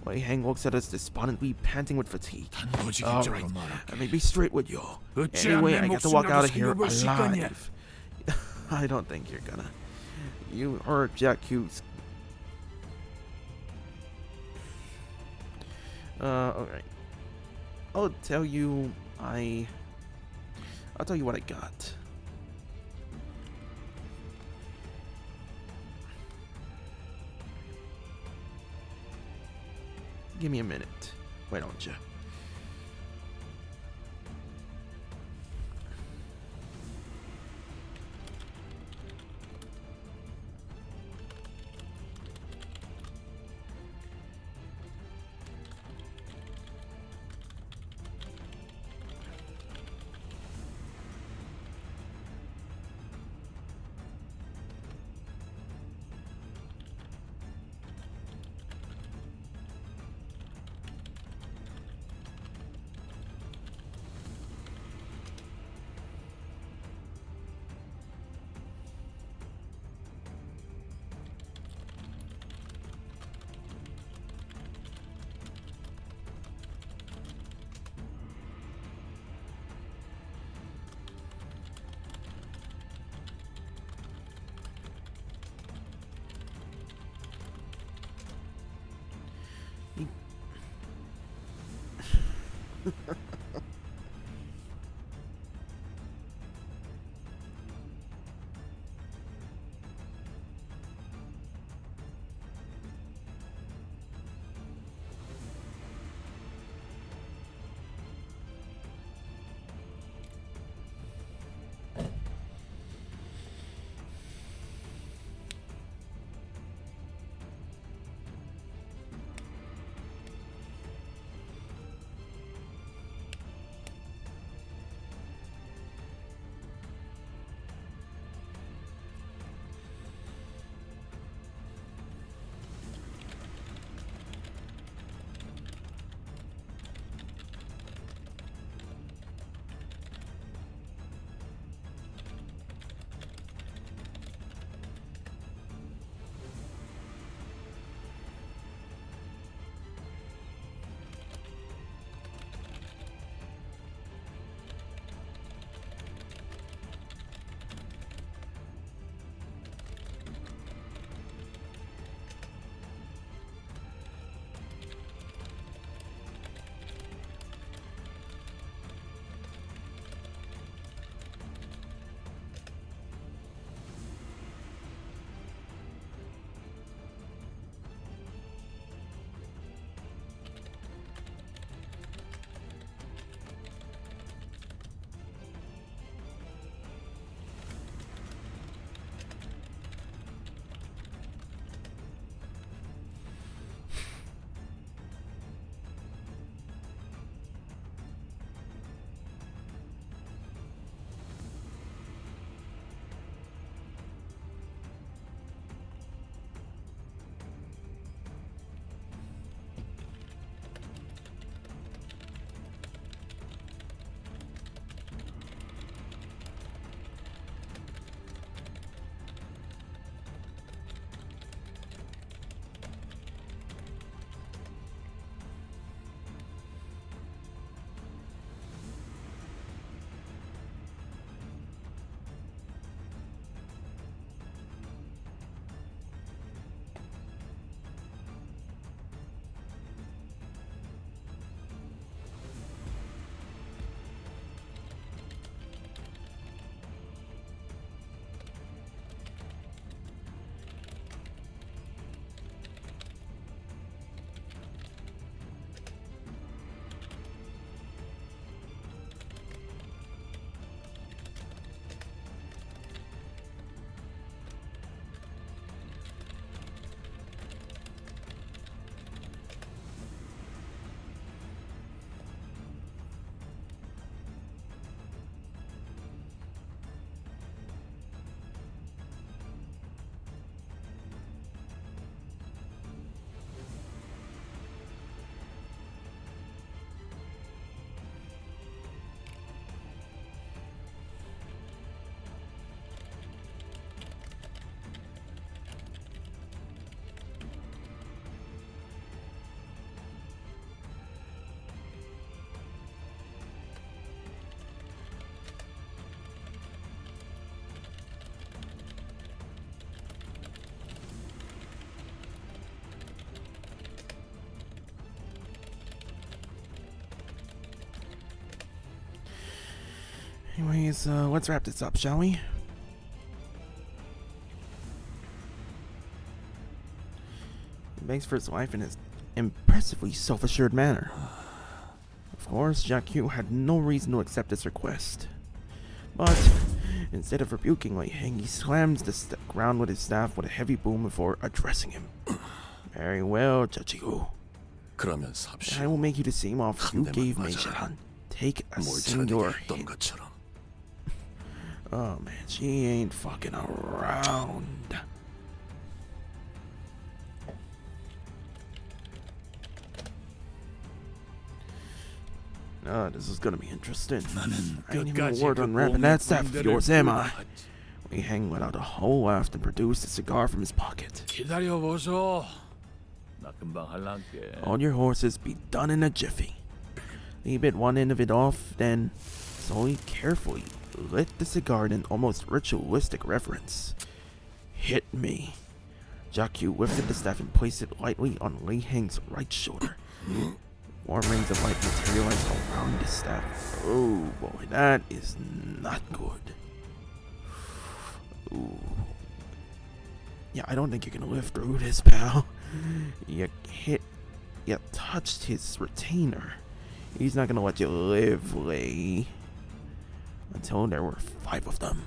Wei Hang looks at us despondently, panting with fatigue. Alright, I may be straight with y'all. Anyway, I get to walk out of here alive. I don't think you're gonna. You are Jack Hughes. Alright. I'll tell you what I got. Give me a minute. Why don't you? Anyways, let's wrap this up, shall we? He begs for his life in his impressively self-assured manner. Of course, Jia had no reason to accept this request. But instead of rebuking Wei Heng, he slams the ground with his staff with a heavy boom before addressing him. Very well, Jia. 그러면 I 삽시오. will make you the same offer you 한 대만 gave me, 맞아라. Xichun. Take a 뭘 singular 자네가 했던 hit. 것처럼. Oh man, she ain't fucking around. This is gonna be interesting. I ain't even a word on rapping that staff of yours, am I? Wei Heng let out a whole laugh and produced a cigar from his pocket. 기다려보소. 나 금방 할란게. All your horses be done in a jiffy. He bit one end of it off, then slowly, carefully lit the cigar in an almost ritualistic reverence. Hit me. Jia lifted the staff and placed it lightly on Wei Heng's right shoulder. Warm rings of light materialized around the staff. Oh boy, that is not good. Ooh. Yeah, I don't think you're gonna live through this, pal. You touched his retainer. He's not gonna let you live, Lei. Until there were 5 of them.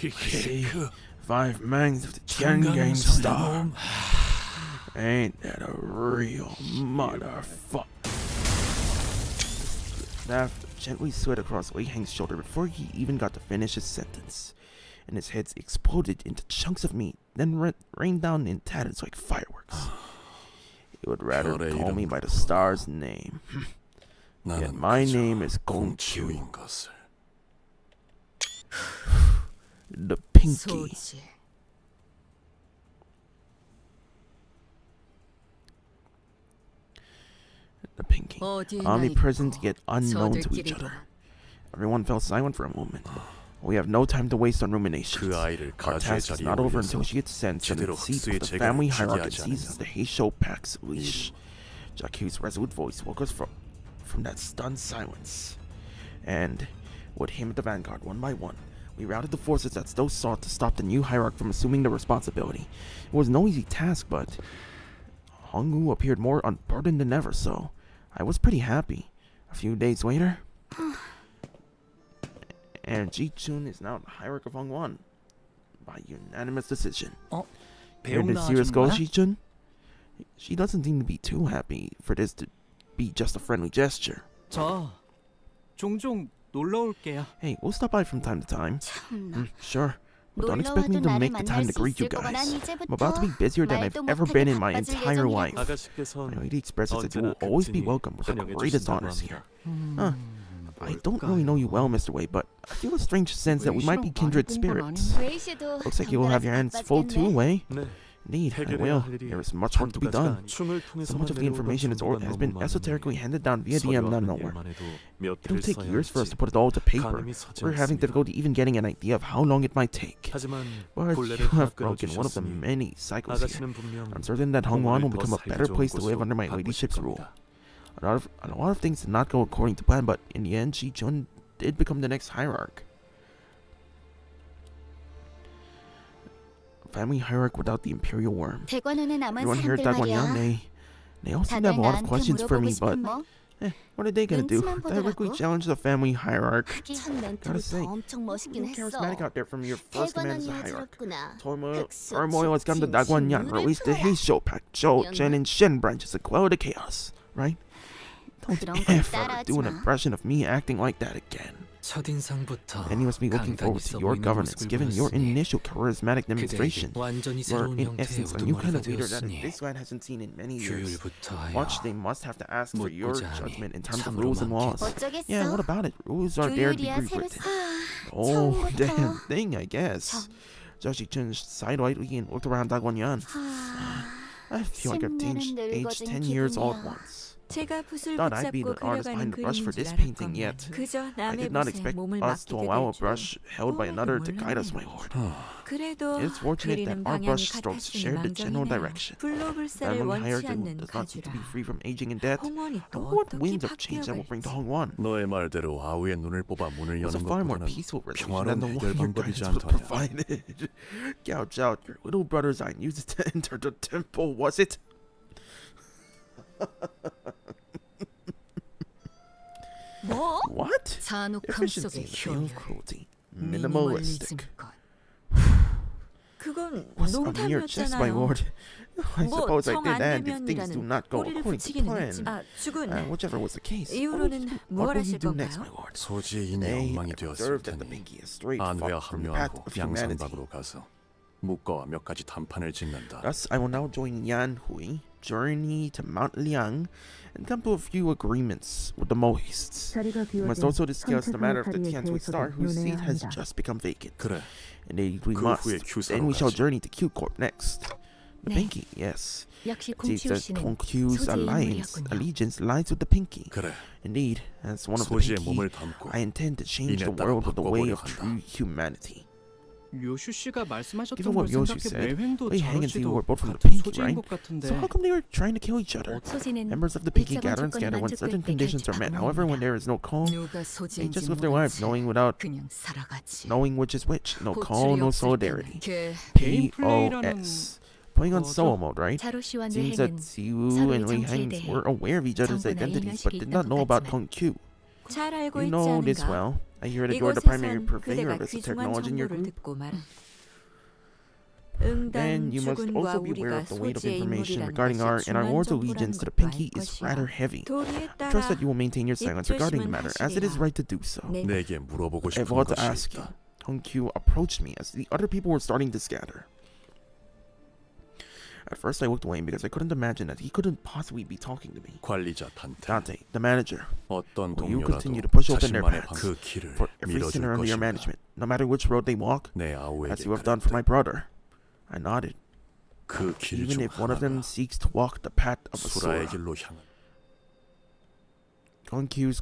Okay, 5 mangs of the Tiangang Star. Ain't that a real motherfucker? The staff gently slid across Wei Heng's shoulder before he even got to finish his sentence, and his head exploded into chunks of meat, then rained down in tatters like fireworks. He would rather call me by the star's name. Yet my name is Gongqiu, 공치우인 것을. the Pinky. 소지. The Pinky. 어디에 Omnipresent 나 yet 있고 unknown to each 저들끼리도. other. Everyone fell silent for a moment. We have no time to waste on ruminations. 그 아이를 Our 가주의 task is 자리에 not over 올려서 until she gets sensed from the 제대로 seat 흑수의 of the 재간을 family 주게 hierarchy and 하지 seizes 않으면 the Heisho Pack's leash. Jacu's resolute voice woke us from that stunned silence. And with him at the vanguard, one by one, we routed the forces that still sought to stop the new hierarch from assuming the responsibility. It was no easy task, but Hongwu appeared more unburdened than ever, so I was pretty happy. A few days later, and Xichun is now the hierarch of Hongyuan by unanimous decision. Hear 배웅 this serious goal, 나와주는 거야? Xichun? She doesn't seem to be too happy for this to be just a friendly gesture. 저 종종 놀러 올게요. Hey, we'll stop by from time to time. 참나. Sure. But don't expect me 놀러와도 to 나를 make the time 만날 to 수 greet you 있을 것 guys. 같아. I'm about to be busier than I've 말도 ever 못하게 been in my 바빠질 entire life. 예정이라고. 아가씨께서는 My lady expresses that you will 언제나 always be 극진히 welcome with the 환영해 greatest 주신다고 honors 합니다. here. I don't really know you well, Mr. Wei, but I feel a strange sense that we might be kindred spirits. 웨이시도 Looks like you will have your hands full too, Wei. 네. Indeed, I 해결해야 will. 할 일이 There is much work to be done. 춤을 So much of the information has been esoterically handed down via DM nowhere. It'll take years for us to put it all to paper. We're having difficulty even getting an idea of how long it might take. 하지만 But 본래를 you have 하나 broken one of the 끊어주셨으니 many cycles here. 아가씨는 분명 I'm certain that Hongyuan will become a better place to live under my 바꾸실 ladyship's rule. 겁니다. A lot of things did not go according to plan, but in the end, Xichun did become the next hierarch. Family hierarch without the imperial worm. 대관원에 남은 Everyone here at 사람들 Dagwanyan, 말이야. they all seem to have 다들 a lot of 나한테 questions for 물어보고 me, but 싶은 뭐? what are they gonna do? 눈치만 Directly 보더라고. challenge the family hierarch. 하긴 첫 멘트부터 Gotta say, 엄청 멋있긴 You're 했어. charismatic out there from your first command as a 대관원이 hierarch. 어지럽구나. Turmoil has come to Dagwanyan, or at least the Heisho Pack, Zhou, Zhen, and Shen branches to quell the chaos, right? Don't 그런 건 ever 따라하지 do an 마. impression of me acting like that again. 첫인상부터 And you must be looking forward to your governance, given your initial charismatic demonstration. 완전히 You are, 새로운 in 형태의 essence, a new kind 우두머리가 of leader that 되었으니 this land hasn't seen in many years. 규율부터 하여 Much they must have to ask for your 묻고자 하니 judgment in terms of 참으로 rules and laws. 어쩌겠어? Yeah, what about it? Rules are there to be 규율이야 새로 rewritten. Oh, 처음부터. damn thing, I guess. Joshi Chun sighed lightly and looked around Dagwanyan. I feel like I've 신나는 aged 10 늙어진 years all at 기분이야. once. 제가 붓을 Thought I'd be 붙잡고 the artist 그려가는 behind the brush for 그림인 줄 this painting, 알았건만 yet 그저 I 남의 did not 붓에 expect 몸을 us to 맡기게 allow a 될 줄. brush held by another to guide us, my lord. 그래도 It's fortunate that 그리는 our 방향이 brush strokes 같았으니 shared the general 망정이네요. direction. That 불로불사를 among 원치 hired 않는 does not seem to 가주라. be free from aging and death. 홍원이 또 What 어떻게 winds of change that will bring to 바뀌어갈지. Hongwan? 너의 말대로 아우의 눈을 뽑아 문을 It was a 여는 far more 것보다는 peaceful resolution 평화로운 than the 해결 one your 방법이지 guidance would 않더냐. provided. Gouge out your little brother's eye and use it to enter the temple, was it? 뭐? What? 잔혹함 Efficiency 속의 in the field of 효율. cruelty. Minimalistic. 미니멀리즘껏. 그건 Was a mere jest, my 농담이었잖아요. lord. I 뭐 suppose I 정 did, 안 and if things do 되면이라는 not go 꼬리를 according to 붙이기는 plan, 했지만 죽은 whichever was the case, 이후로는 what 뭘 will you 하실 do next, my 건가요? lord? 소지의 인의 Nay, 엉망이 I 되었을 observed that the 테니 pinky is straight 안회와 from the path 합류하고 of humanity. 양산박으로 가서 묵과와 몇 가지 단판을 짓는다. Thus, I will now join Yan Hui, journey to Mount Liang, and come to a few agreements with the Mohists. We must also discuss the matter of the Tianhui Star, whose seat has just become vacant. 그래. Indeed, we 그 must. 후에 Q사로 Then we shall 가지. journey to Q Corp next. The 네. pinky, yes. 역시 It seems 공치우 that 씨는 Kong Q's 소지의 alliance, 인물이었군요. allegiance lies with the pinky. 그래. Indeed, as one of the 소지의 pinky, 몸을 담고 I intend to change the 이내 따라 world with the way 바꿔보려 of 한다. true humanity. 요슈 씨가 말씀하셨던 Given 걸 what Yoshu 생각해 said, 매횡도 we hang and see 자르지도 we're both from the 같은 pinky, 소재인 right? 것 같은데 So how come they were trying to kill each other? 소지는 Members of the pinky 일정한 gather and 조건이 scatter when certain 만족될 때 conditions are met. However, when there is no call, 누가 they 소지인지 just live their lives knowing without 그냥 살아가지. knowing which is which. No call, 호출이 no 없을 solidarity. 때는 개인 플레이라는 POS. Playing on 거죠? solo mode, right? 자로 씨와 Seems that 뇌행은 Siwu 서로의 and Wei 정체에 Heng 대해 were aware of each other's 정보나 identities, 일면식이 but did not 있던 know 것 about 같지만 Kong Q. 잘 알고 You 있지 know this 않은가? well. I hear that you are the primary 이곳에선 purveyor 그대가 of this 귀중한 technology in your 정보를 group. 듣고 말아. Then 응당 you must 죽은과 also be aware 우리가 of the weight of 소지의 information 인물이라는 regarding our 것이 and our 중요한 lord's 정보라는 allegiance to the 것도 알 pinky is 것이야. rather heavy. 도리에 I 따라 trust that you will maintain your silence regarding the 입조심은 matter, as it is 하시리라. right to do so. 네. 내게 물어보고 I have 싶은 a lot to 것이 ask you. 있다. Kong Q approached me as the other people were starting to scatter. At first, I looked away because I couldn't imagine that he couldn't possibly be talking to me. 관리자 단테 Dante, the manager, 어떤 will you 동료라도 continue to push open their 자신만의 paths 그 길을 for every 밀어줄 sinner under your 것인가. management, no matter which road they walk, 내 as 아우에게 you have done for my brother? I nodded. 그 길 Even 중 if one of them 하나가 seeks to walk the path of a 수라의 Sora. 길로 향한 Kong Q's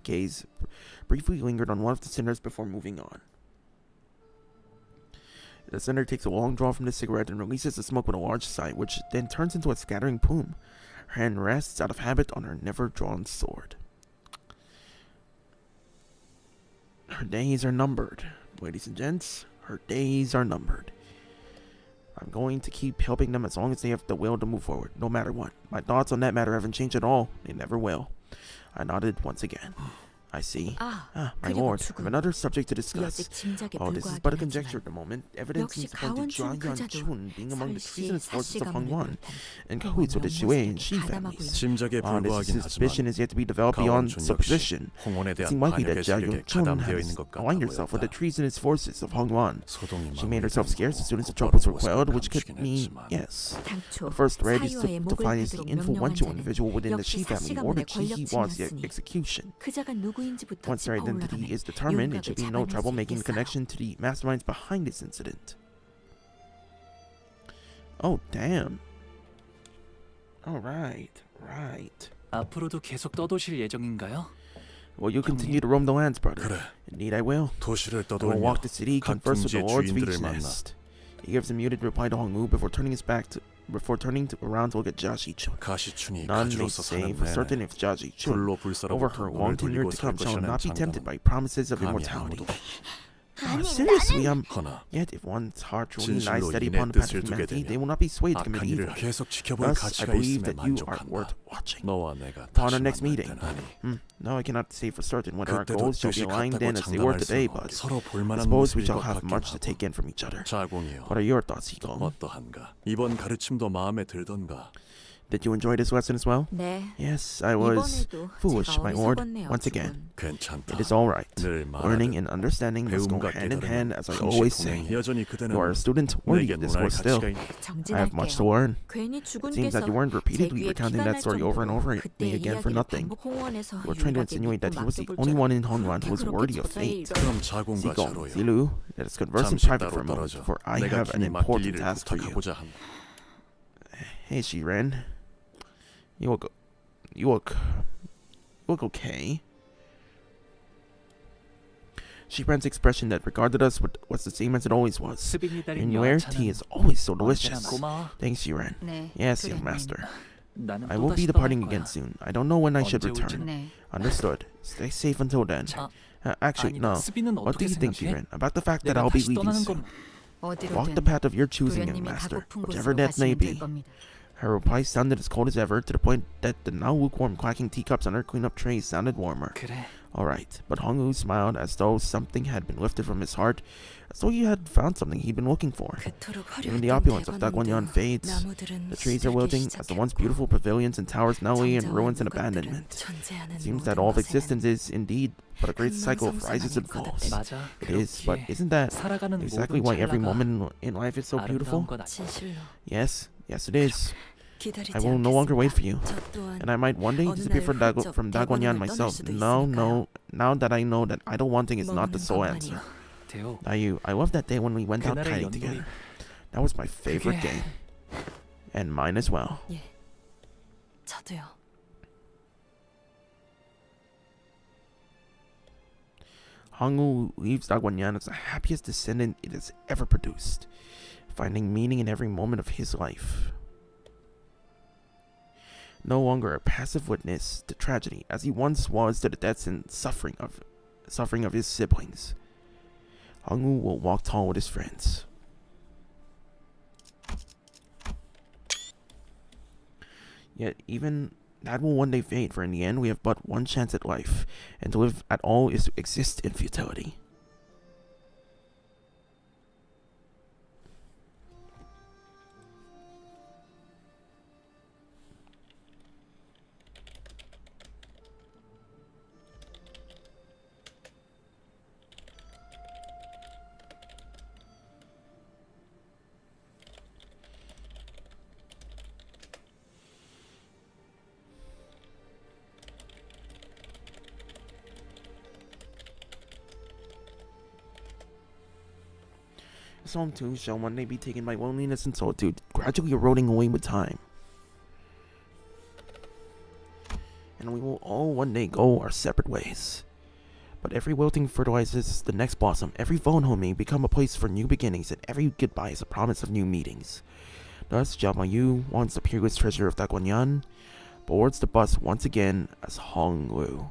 gaze briefly lingered on one of the sinners before moving on. The sinner takes a long draw from the cigarette and releases the smoke with a large sigh, which then turns into a scattering plume. Her hand rests out of habit on her never-drawn sword. Her days are numbered, ladies and gents. Her days are numbered. I'm going to keep helping them as long as they have the will to move forward, no matter what. My thoughts on that matter haven't changed at all. They never will. I nodded once again. I see. My 그리고 lord, I have 죽음. another subject to discuss. 여직 짐작에 Oh, this is but a 불과하긴 conjecture 하지만 at the moment. Evidence 역시 seems to point to Jia 가원중 Huan 그자도 Chun being among the 설시의 treasonous forces of 사씨가 Hongyuan 물을 in 듯한 cahoots with the Shui and 명모습에게 Shi 가담하고 families. 있는 짐작에 This 불과하긴 suspicion 하지만 is yet to be developed beyond 가원춘 역시 supposition. 홍원에 It 대한 seemed likely that 반역의 Jia 세력에 Chun 가담되어 has 있는 것 같아 aligned herself with the 보였다. treasonous forces of Hongyuan. 소동이 She made herself 막밀고 scarce as soon as the 곧바로 troubles were 모습을 quelled, which could 감추긴 mean, 했지만 yes. 당초 The first threat is 사유와의 to 목을 find the 받도록 influential 명령한 individual within the 역시 Shi family 사씨가 ordered 문의 Qi Hua's 권력층이었으니 execution. 그자가 누구인지부터 Once their 짚어 identity 올라가면 is determined, it 윤곽을 should be no 잡아낼 trouble 수 making a 있겠어요. connection to the masterminds behind this incident. Oh, damn. Alright, right. 앞으로도 계속 떠도실 예정인가요? Will you continue to roam the lands, brother? 그래. Indeed, I will. 도시를 I will 떠돌며 walk the city, 각 converse with the 둥지의 lords of 주인들을 each 만나 nest. He gives a muted reply to Hongwu before turning around to look at Jia Xichun. 가시춘이 None may 가지로서 say 사는 for certain 내내 if Jia Xichun, 불로 over 불사로부터 her 눈을 long tenure 돌리고 to 살 come, shall 것이라는 not be tempted 장담은 by promises of 감히 immortality. 아무도 Seriously, 허나 Yet, if one's heart truly lies 진실로 steady 인의 upon the path 뜻을 of 두게 humanity, 되면 they will not be swayed to commit 악한 evil. 일을 계속 지켜볼 Thus, I 가치가 believe 있음에 that you are 만족한다. worth watching. 너와 내가 Upon 다시 our next 만날 meeting, 때는 no, I cannot say for certain whether our 그때도 goals shall be 뜻이 aligned 같다고 then as they were 장담할 today, 수는 but 서로 I 볼만한 suppose we 모습일 shall 것 have 같긴 much to 하고. take in from each other. 자공이여 What are your thoughts, Higong? 어떠한가? 이번 가르침도 마음에 들던가? Did you enjoy this lesson as well? 네. Yes, I was 이번에도 foolish, 제가 my lord. 어리석었네요. Once again, 괜찮다. it is all right. 늘 Learning 말하듯 and understanding must go 배움과 hand in hand, 깨달음은 as I 항시 always say. 동행해. 여전히 그대는 You are a student worthy 내게 of this 논할 course still. 가치가 있는 I have much to 정진할게요. learn. 괜히 It seems that 주군께서 you weren't 제 repeatedly 귀에 recounting 피가 that 날 story over and over 정도로 me 그때의 again for 이야기를 nothing. 반복 홍원에서 You were trying to 윤곽에 insinuate that he was the 맡겨볼 only 줄 one in Hongyuan who was 그렇게 worthy of 저자의 fate. 일을 그럼 자공과 Zigong, 자로여. Zilu, let us converse in 잠시 private 따로 for a moment, 떨어져 for I 내가 have an 긴히 맡길 important 일을 task for you. 부탁하고자 한다. Hey, Shiren. You look okay. Shiren's expression that regarded us was the same as it always was. 스빈이 달인 And your tea 여하차는 is always so 언제나 delicious. 고마워. Thanks, Shiren. 네. Yes, 그래, young master. 나는 I will be 또다시 departing 떠날 again 거야. soon. I don't know when I should 언제 올지. return. 네. Understood. Stay safe until then. 자, Actually, 아니다. no. 스빈은 What do 어떻게 you think, 생각해? Shiren, about the fact that 내가 I'll be 다시 leaving 떠나는 soon? 건 Walk the 어디로든 path of your choosing, young 도련님이 master, 가고픈 whichever 곳으로 that may 가시면 될 be. 겁니다. Her reply sounded as cold as ever, to the point that the now lukewarm clacking teacups on her clean-up trays sounded warmer. 그래. Alright, but Hongwu smiled as though something had been lifted from his heart, as though he had found something he'd been looking for. Even the opulence of Dagwonyan fades. The trees are wilting, as the once beautiful pavilions and towers now lay in ruins and abandonment. It seems that all of existence is, indeed, but a great cycle of rises and falls. 맞아. It is, but isn't that 살아가는 exactly 모든 why every 찰나가 moment in life is so 아름다운 beautiful? 것 아니야. Yes, it is. I will no longer wait for you, and I might one day disappear from Dagwonyan myself. No, now that I know that idle wanting is not the sole answer. 대호. I love that day when we went out 그날의 kiting 연놀이. together. That was my favorite 그게- day. And mine as well. 예. 저도요. Hongwu leaves Dagwonyan as the happiest descendant it has ever produced, finding meaning in every moment of his life. No longer a passive witness to tragedy as he once was to the deaths and suffering of his siblings. Hongwu will walk tall with his friends. Yet even that will one day fade, for in the end we have but one chance at life, and to live at all is to exist in futility. This home too shall one day be taken by loneliness and solitude, gradually eroding away with time. And we will all one day go our separate ways. But every wilting fertilizes the next blossom, every phone home may become a place for new beginnings, and every goodbye is a promise of new meetings. Thus, Jia Mu, once the peerless treasure of Dagwonyan, boards the bus once again as Hongwu.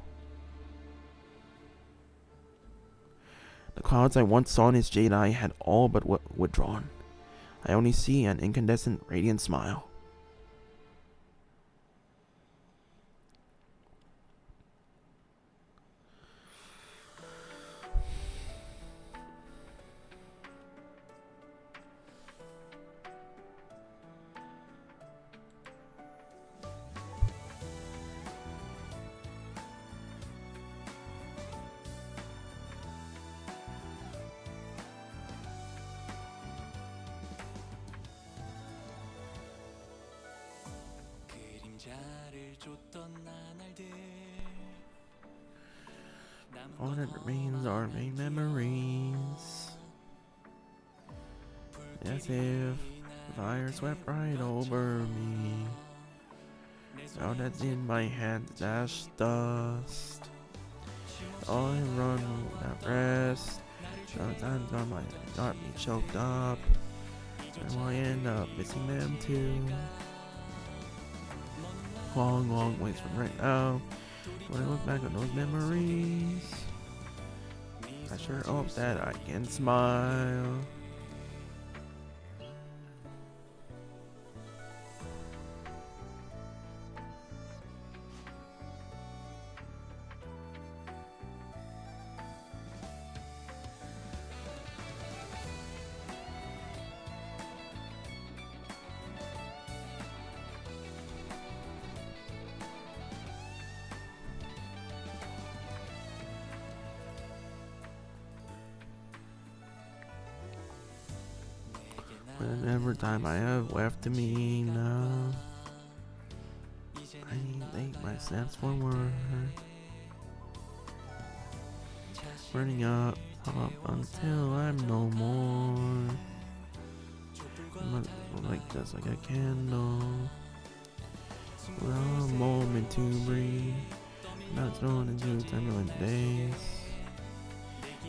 The clouds I once saw in his jade eye had all but withdrawn. I only see an incandescent, radiant smile. All that remains are vain memories. As if fire swept right over me. Now that's in my hand is ash dust. All I run without rest. Sometimes I might got me choked up. And I end up missing them too. Long ways from right now. When I look back on those memories, I sure hope that I can smile. Whatever time I have left to me now, I need to take my steps forward. Burning up until I'm no more. Like just like a candle. Well, a moment to breathe. Not thrown into turbulent days.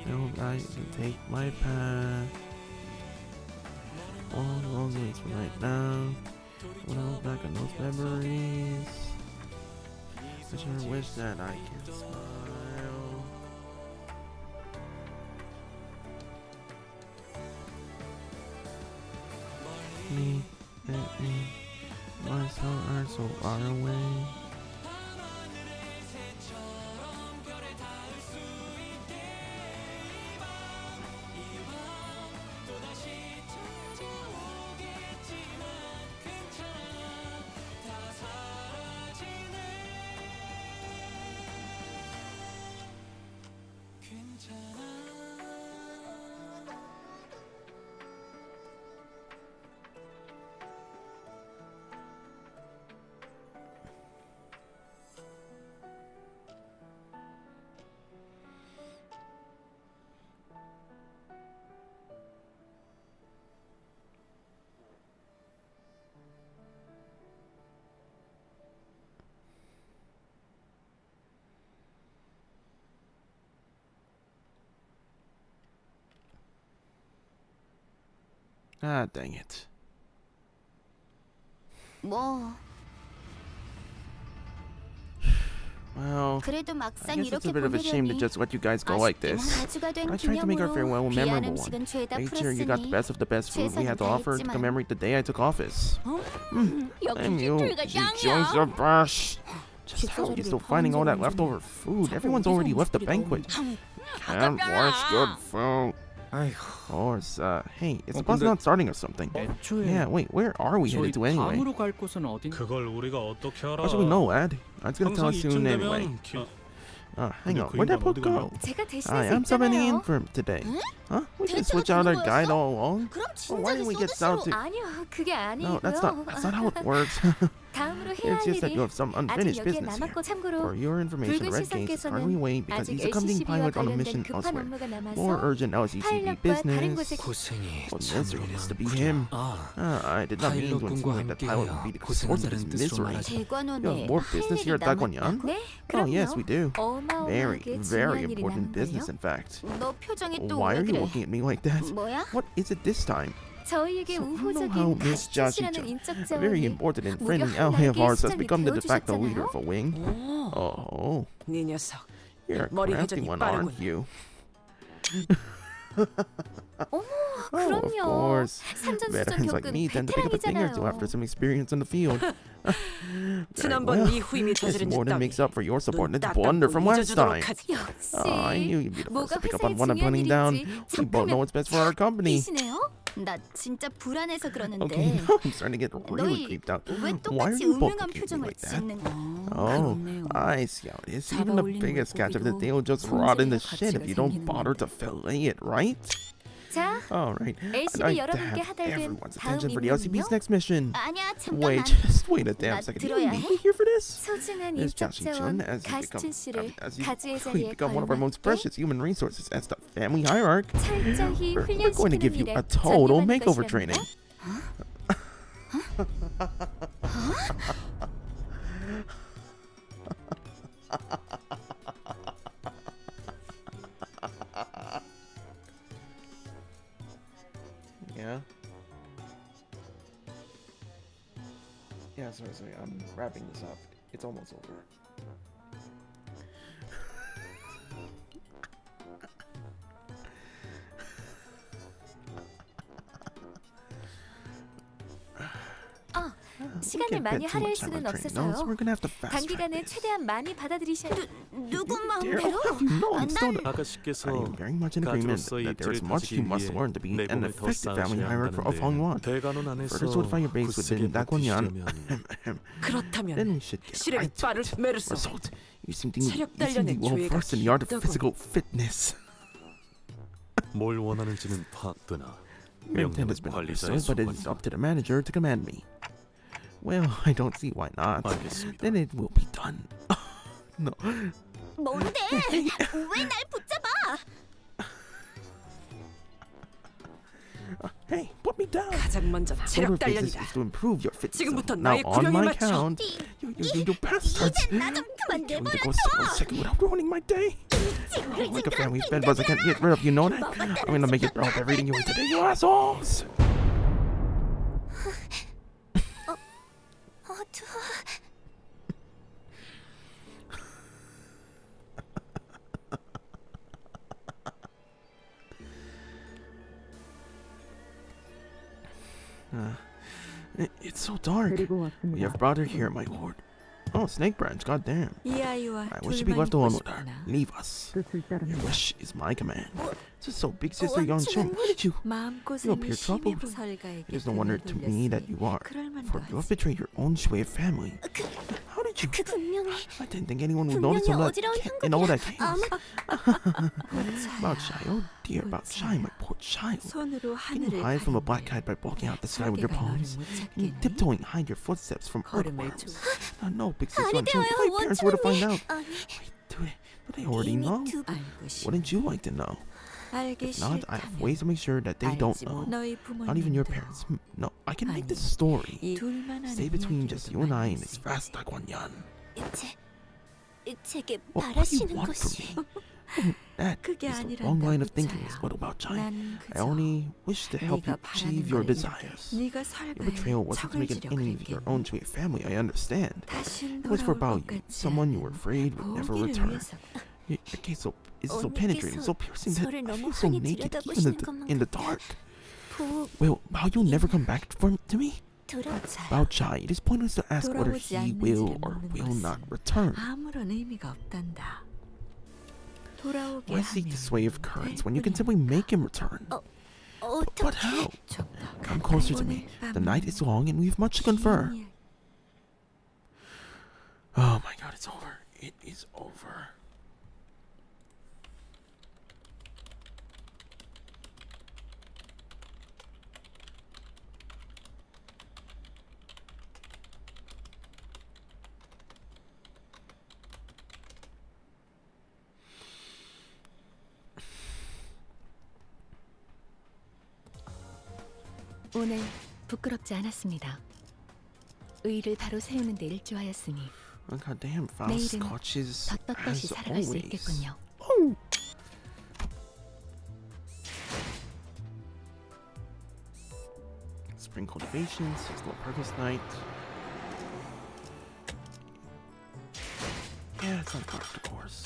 No, I can take my path. All the wrong ways for right now. When I look back on those memories, I sure wish that I could smile. Me and me, myself are so far away. Ah, dang it. 뭐 Well, 그래도 I 막상 guess it's 이렇게 a bit of a shame to 보내려니 just let you guys go like 아쉽지만 this. 가주가 된 I tried to make our farewell a 기념으로 귀한 memorable one. 음식은 죄다 Made sure you got the 풀었으니 best of the best food we had to offer to 최선을 commemorate the day I took office. 역시 Damn you, 찌tul이가 Xichun's 짱이야. a brush. Just how are you still finding all that leftover food? Everyone's already left the banquet. And worse, good food. Of course, hey, is the bus not starting or something? 애초에 Yeah, wait, where are we headed to anyway? 다음으로 갈 곳은 어딘? 그걸 우리가 어떻게 알아? How should we know, lad? I was gonna tell 항상 us soon 이쯤 anyway. 되면 길 Hang on, where'd that boat go? 제가 I 대신해서 am subbing in 있잖아요. for today. Huh? We 대체가 should switch out our 그거였어? guide all along? 그럼 Well, why 진작에 didn't we get 서비스로 down to... 아니요, 그게 No, that's 아니고요. not how it works. 다음으로 해야 할 It's just that 일이 you have some 아직 unfinished 여기에 business here. 남았고 참고로 For your information, 붉은 Red Gate is hardly 시상께서는 away because 아직 he's accompanying LCCB와 pilot on a 관련된 mission 급한 elsewhere. 업무가 More 남아서 urgent LCCB 파일럿과 다른 곳에 business. 고생이 What 참 misery it is to be 많구려. him. 아, I did not mean to 파일럿군과 insinuate that pilot would be the source of his 함께해야 misery. 고생한다는 뜻으로 You have 대관원에 more business here at Dagonyan? 네, Oh, yes, 그럼요. we do. Very, 어마어마하게 very 중요한 일이 important 남은 business, 거예요. in fact. 너 표정이 또 Why 왜 are you 그래? looking at me like that? 뭐야? What is it this time? 저희에게 So you know how 우호적인 Miss Jia 가시치라는 Xichun, 인적 a very 자원이 important and 무려 friendly 한 ally of 날개의 ours, has 수장이 become the de facto leader 되어주셨잖아요. of a wing. Oh, 네 녀석 you're a 머리 crafty 회전이 one, 빠르군. aren't you? 어머, Oh, of 그럼요. course. 산전수전 Veterans like 겪은 me tend to pick up a thing or two after 베테랑이잖아요. some experience in the field. 지난번 네 후임이 This 저지른 more than 짓 makes up for your subordinate's 딱 blunder 감고 from last time. 잊어주도록 하지. 역시 Oh, I knew you'd be the first 뭐가 to pick up 회사의 on what I'm 중요한 putting down. 일인지 We both know what's best for our company. 이시네요? 나 진짜 불안해서 그러는데 Okay, now I'm starting to get really 너희 creeped out. 왜 Why are 똑같이 you both 음흉한 looking at me 표정을 like that? 짓는 거야? Oh, 그렇네요. I see how it is. Even the 잡아올린 biggest catch of the 물고기도 day will just rot in the 손질의 shit if 가치가 you don't 생기는 bother to fillet it, right? 자, All right. I'd LCB like to 여러분께 have 하달된 everyone's 다음 attention for the 임무는요? LCB's next mission. 아니야, Wait, 잠깐만. just wait a damn 나 second. You 들어야 need 해? me here for this? 소중한 As 인적 Jia 자원 Huan, as you 가시춘 씨를 as you 가지의 quickly 자리에 become one of our most 걸맞게 precious human resources as the family hierarch, 철저히 we're going to 훈련시키는 give you 일에 a total 전념하는 makeover 것이랍니다. training. Yeah. Yeah, sorry. I'm wrapping this up. It's almost over. 시간을 많이 할애할 수는 So 없어서요. we're gonna have to fast track 단기간에 this. 최대한 많이 받아들이셔야 누구 Dare 마음대로? have you know I'm still I 아가씨께서 am very much in agreement 가족으로서 that there is 입지를 much you 다지기 must 위해 learn to be an 내공을 더 effective family 쌓으셔야 hierarch of Hongyuan. 한다는데 대관원 안에서 Further solidify your base 굳세게 within Dagonyan. 버티시려면 그렇다면 Then we should get 시력이 right to 빠를 it. 메르소. Result. You seem to 체력 be 단련에 well 조예가 versed in the art of 깊다고. physical fitness. 뭘 원하는지는 파악되나 Your intent 명령은 has been 관리자의 understood, but it is 소관이다. up to the manager to command me. Well, I don't see why not. 알겠습니다. Then it will be done. No. 뭔데? 왜 날 붙잡아? Hey, put me down. 가장 먼저 체력 Solar physics 단련이다. is to improve your fitness. 지금부터 Now, 나의 on 구령에 my 맞춰. count, you bastards. Going to go a second without ruining my day. Like a family's bed buzz I can't get rid of, you know that? I'm gonna make it throw up everything you eat today, you assholes. It's so dark. We have brought her here, my lord. Oh, Snake Branch, goddamn. 이 아이와 I wish to be 둘만 left alone 있고 with her. 싶구나. Leave us. Your wish is my command. So, big sister Yeonchun, why did you? You 마음고생이 appear troubled. 설가에게 It is no wonder to me that you are, 그럴 만도 for you have 하지. betrayed your own Shui family. How did you? 분명히 I didn't think anyone would notice all that in all that chaos. About Shai, oh dear, about Shai, my poor child. 손으로 Can you 하늘을 hide from a black 가리는데 cat by walking out the sky with your 설계가 너를 palms? 못 Can you 찾겠니? tiptoeing hide your footsteps from 걸음을 earthworms? 조 No, big sister Yeonchun, if my parents were to find out. Wait, do they already know? 알고 싶어. Wouldn't you like to know? 알기 If not, I have 싫다면 ways to make sure that they don't 알지 know. 못. 너희 Not even your 부모님도 parents. No, I can make 아니, this story 이 둘만 아는 stay between 이야기로도 just you and I in 말할 this 수 vast 있지. Hongyuan. 제게 What do you 바라시는 want from 것이 me? That 그게 is the 아니란다, wrong line of thinking. 부자야. Is what about Chai? 난 I only wish to help you 네가 바라는 achieve your 걸 desires. 네가 Your 설가에 betrayal wasn't to 척을 make an 지려 enemy of your own 그랬겠니? Shui family. I understand. 다신 It was for 돌아올 about 것 you, 같지 someone you were 않은 afraid would never 보기를 return. 위해서 Your case is so penetrating, so piercing that 저를 I 너무 feel so 환히 naked 들여다보시는 even in the dark. 보호 Well, how you'll never come back to me? 돌아 About Chai, it is pointless to ask whether 돌아오지 he will 않는지를 or 묻는 will not 것은 return. 아무런 의미가 없단다. 돌아오게 Why seek the sway of 하면 currents 될 when you can 뿐이야. simply make him return? But how? 좀 더 Come closer to me. The night is long and we have much to confer. 긴 이야기. Oh my god, it's over. It is over. 오늘 부끄럽지 않았습니다. 의를 바로 세우는 데 일조하였으니 Oh god damn, Faust 내일은 scotches 더 떳떳이 as 살아갈 수 always. 있겠군요. Spring cultivation, 6 little purpose night. Yeah, it's not carved, of course.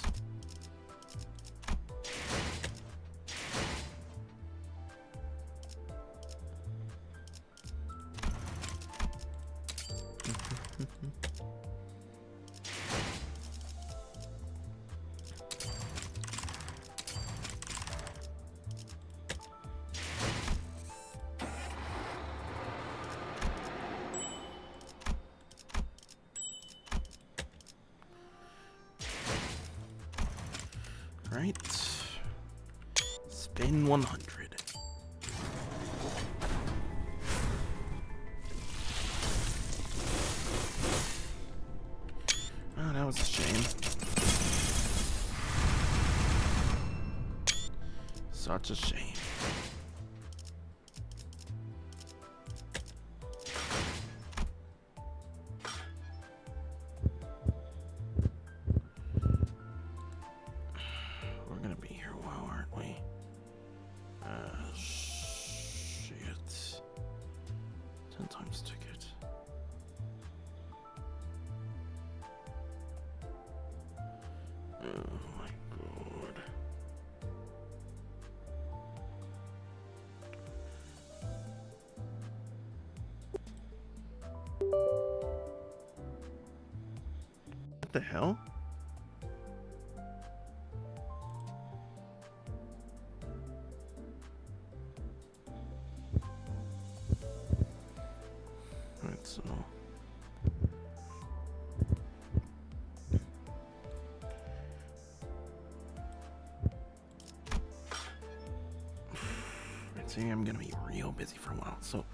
Right. Spin 100. Oh, that was a shame. Such a shame. We're gonna be here a while, aren't we? Shit. 10 times ticket. Oh my god. What the hell? Alright, so I'd say I'm gonna be real busy for a while. So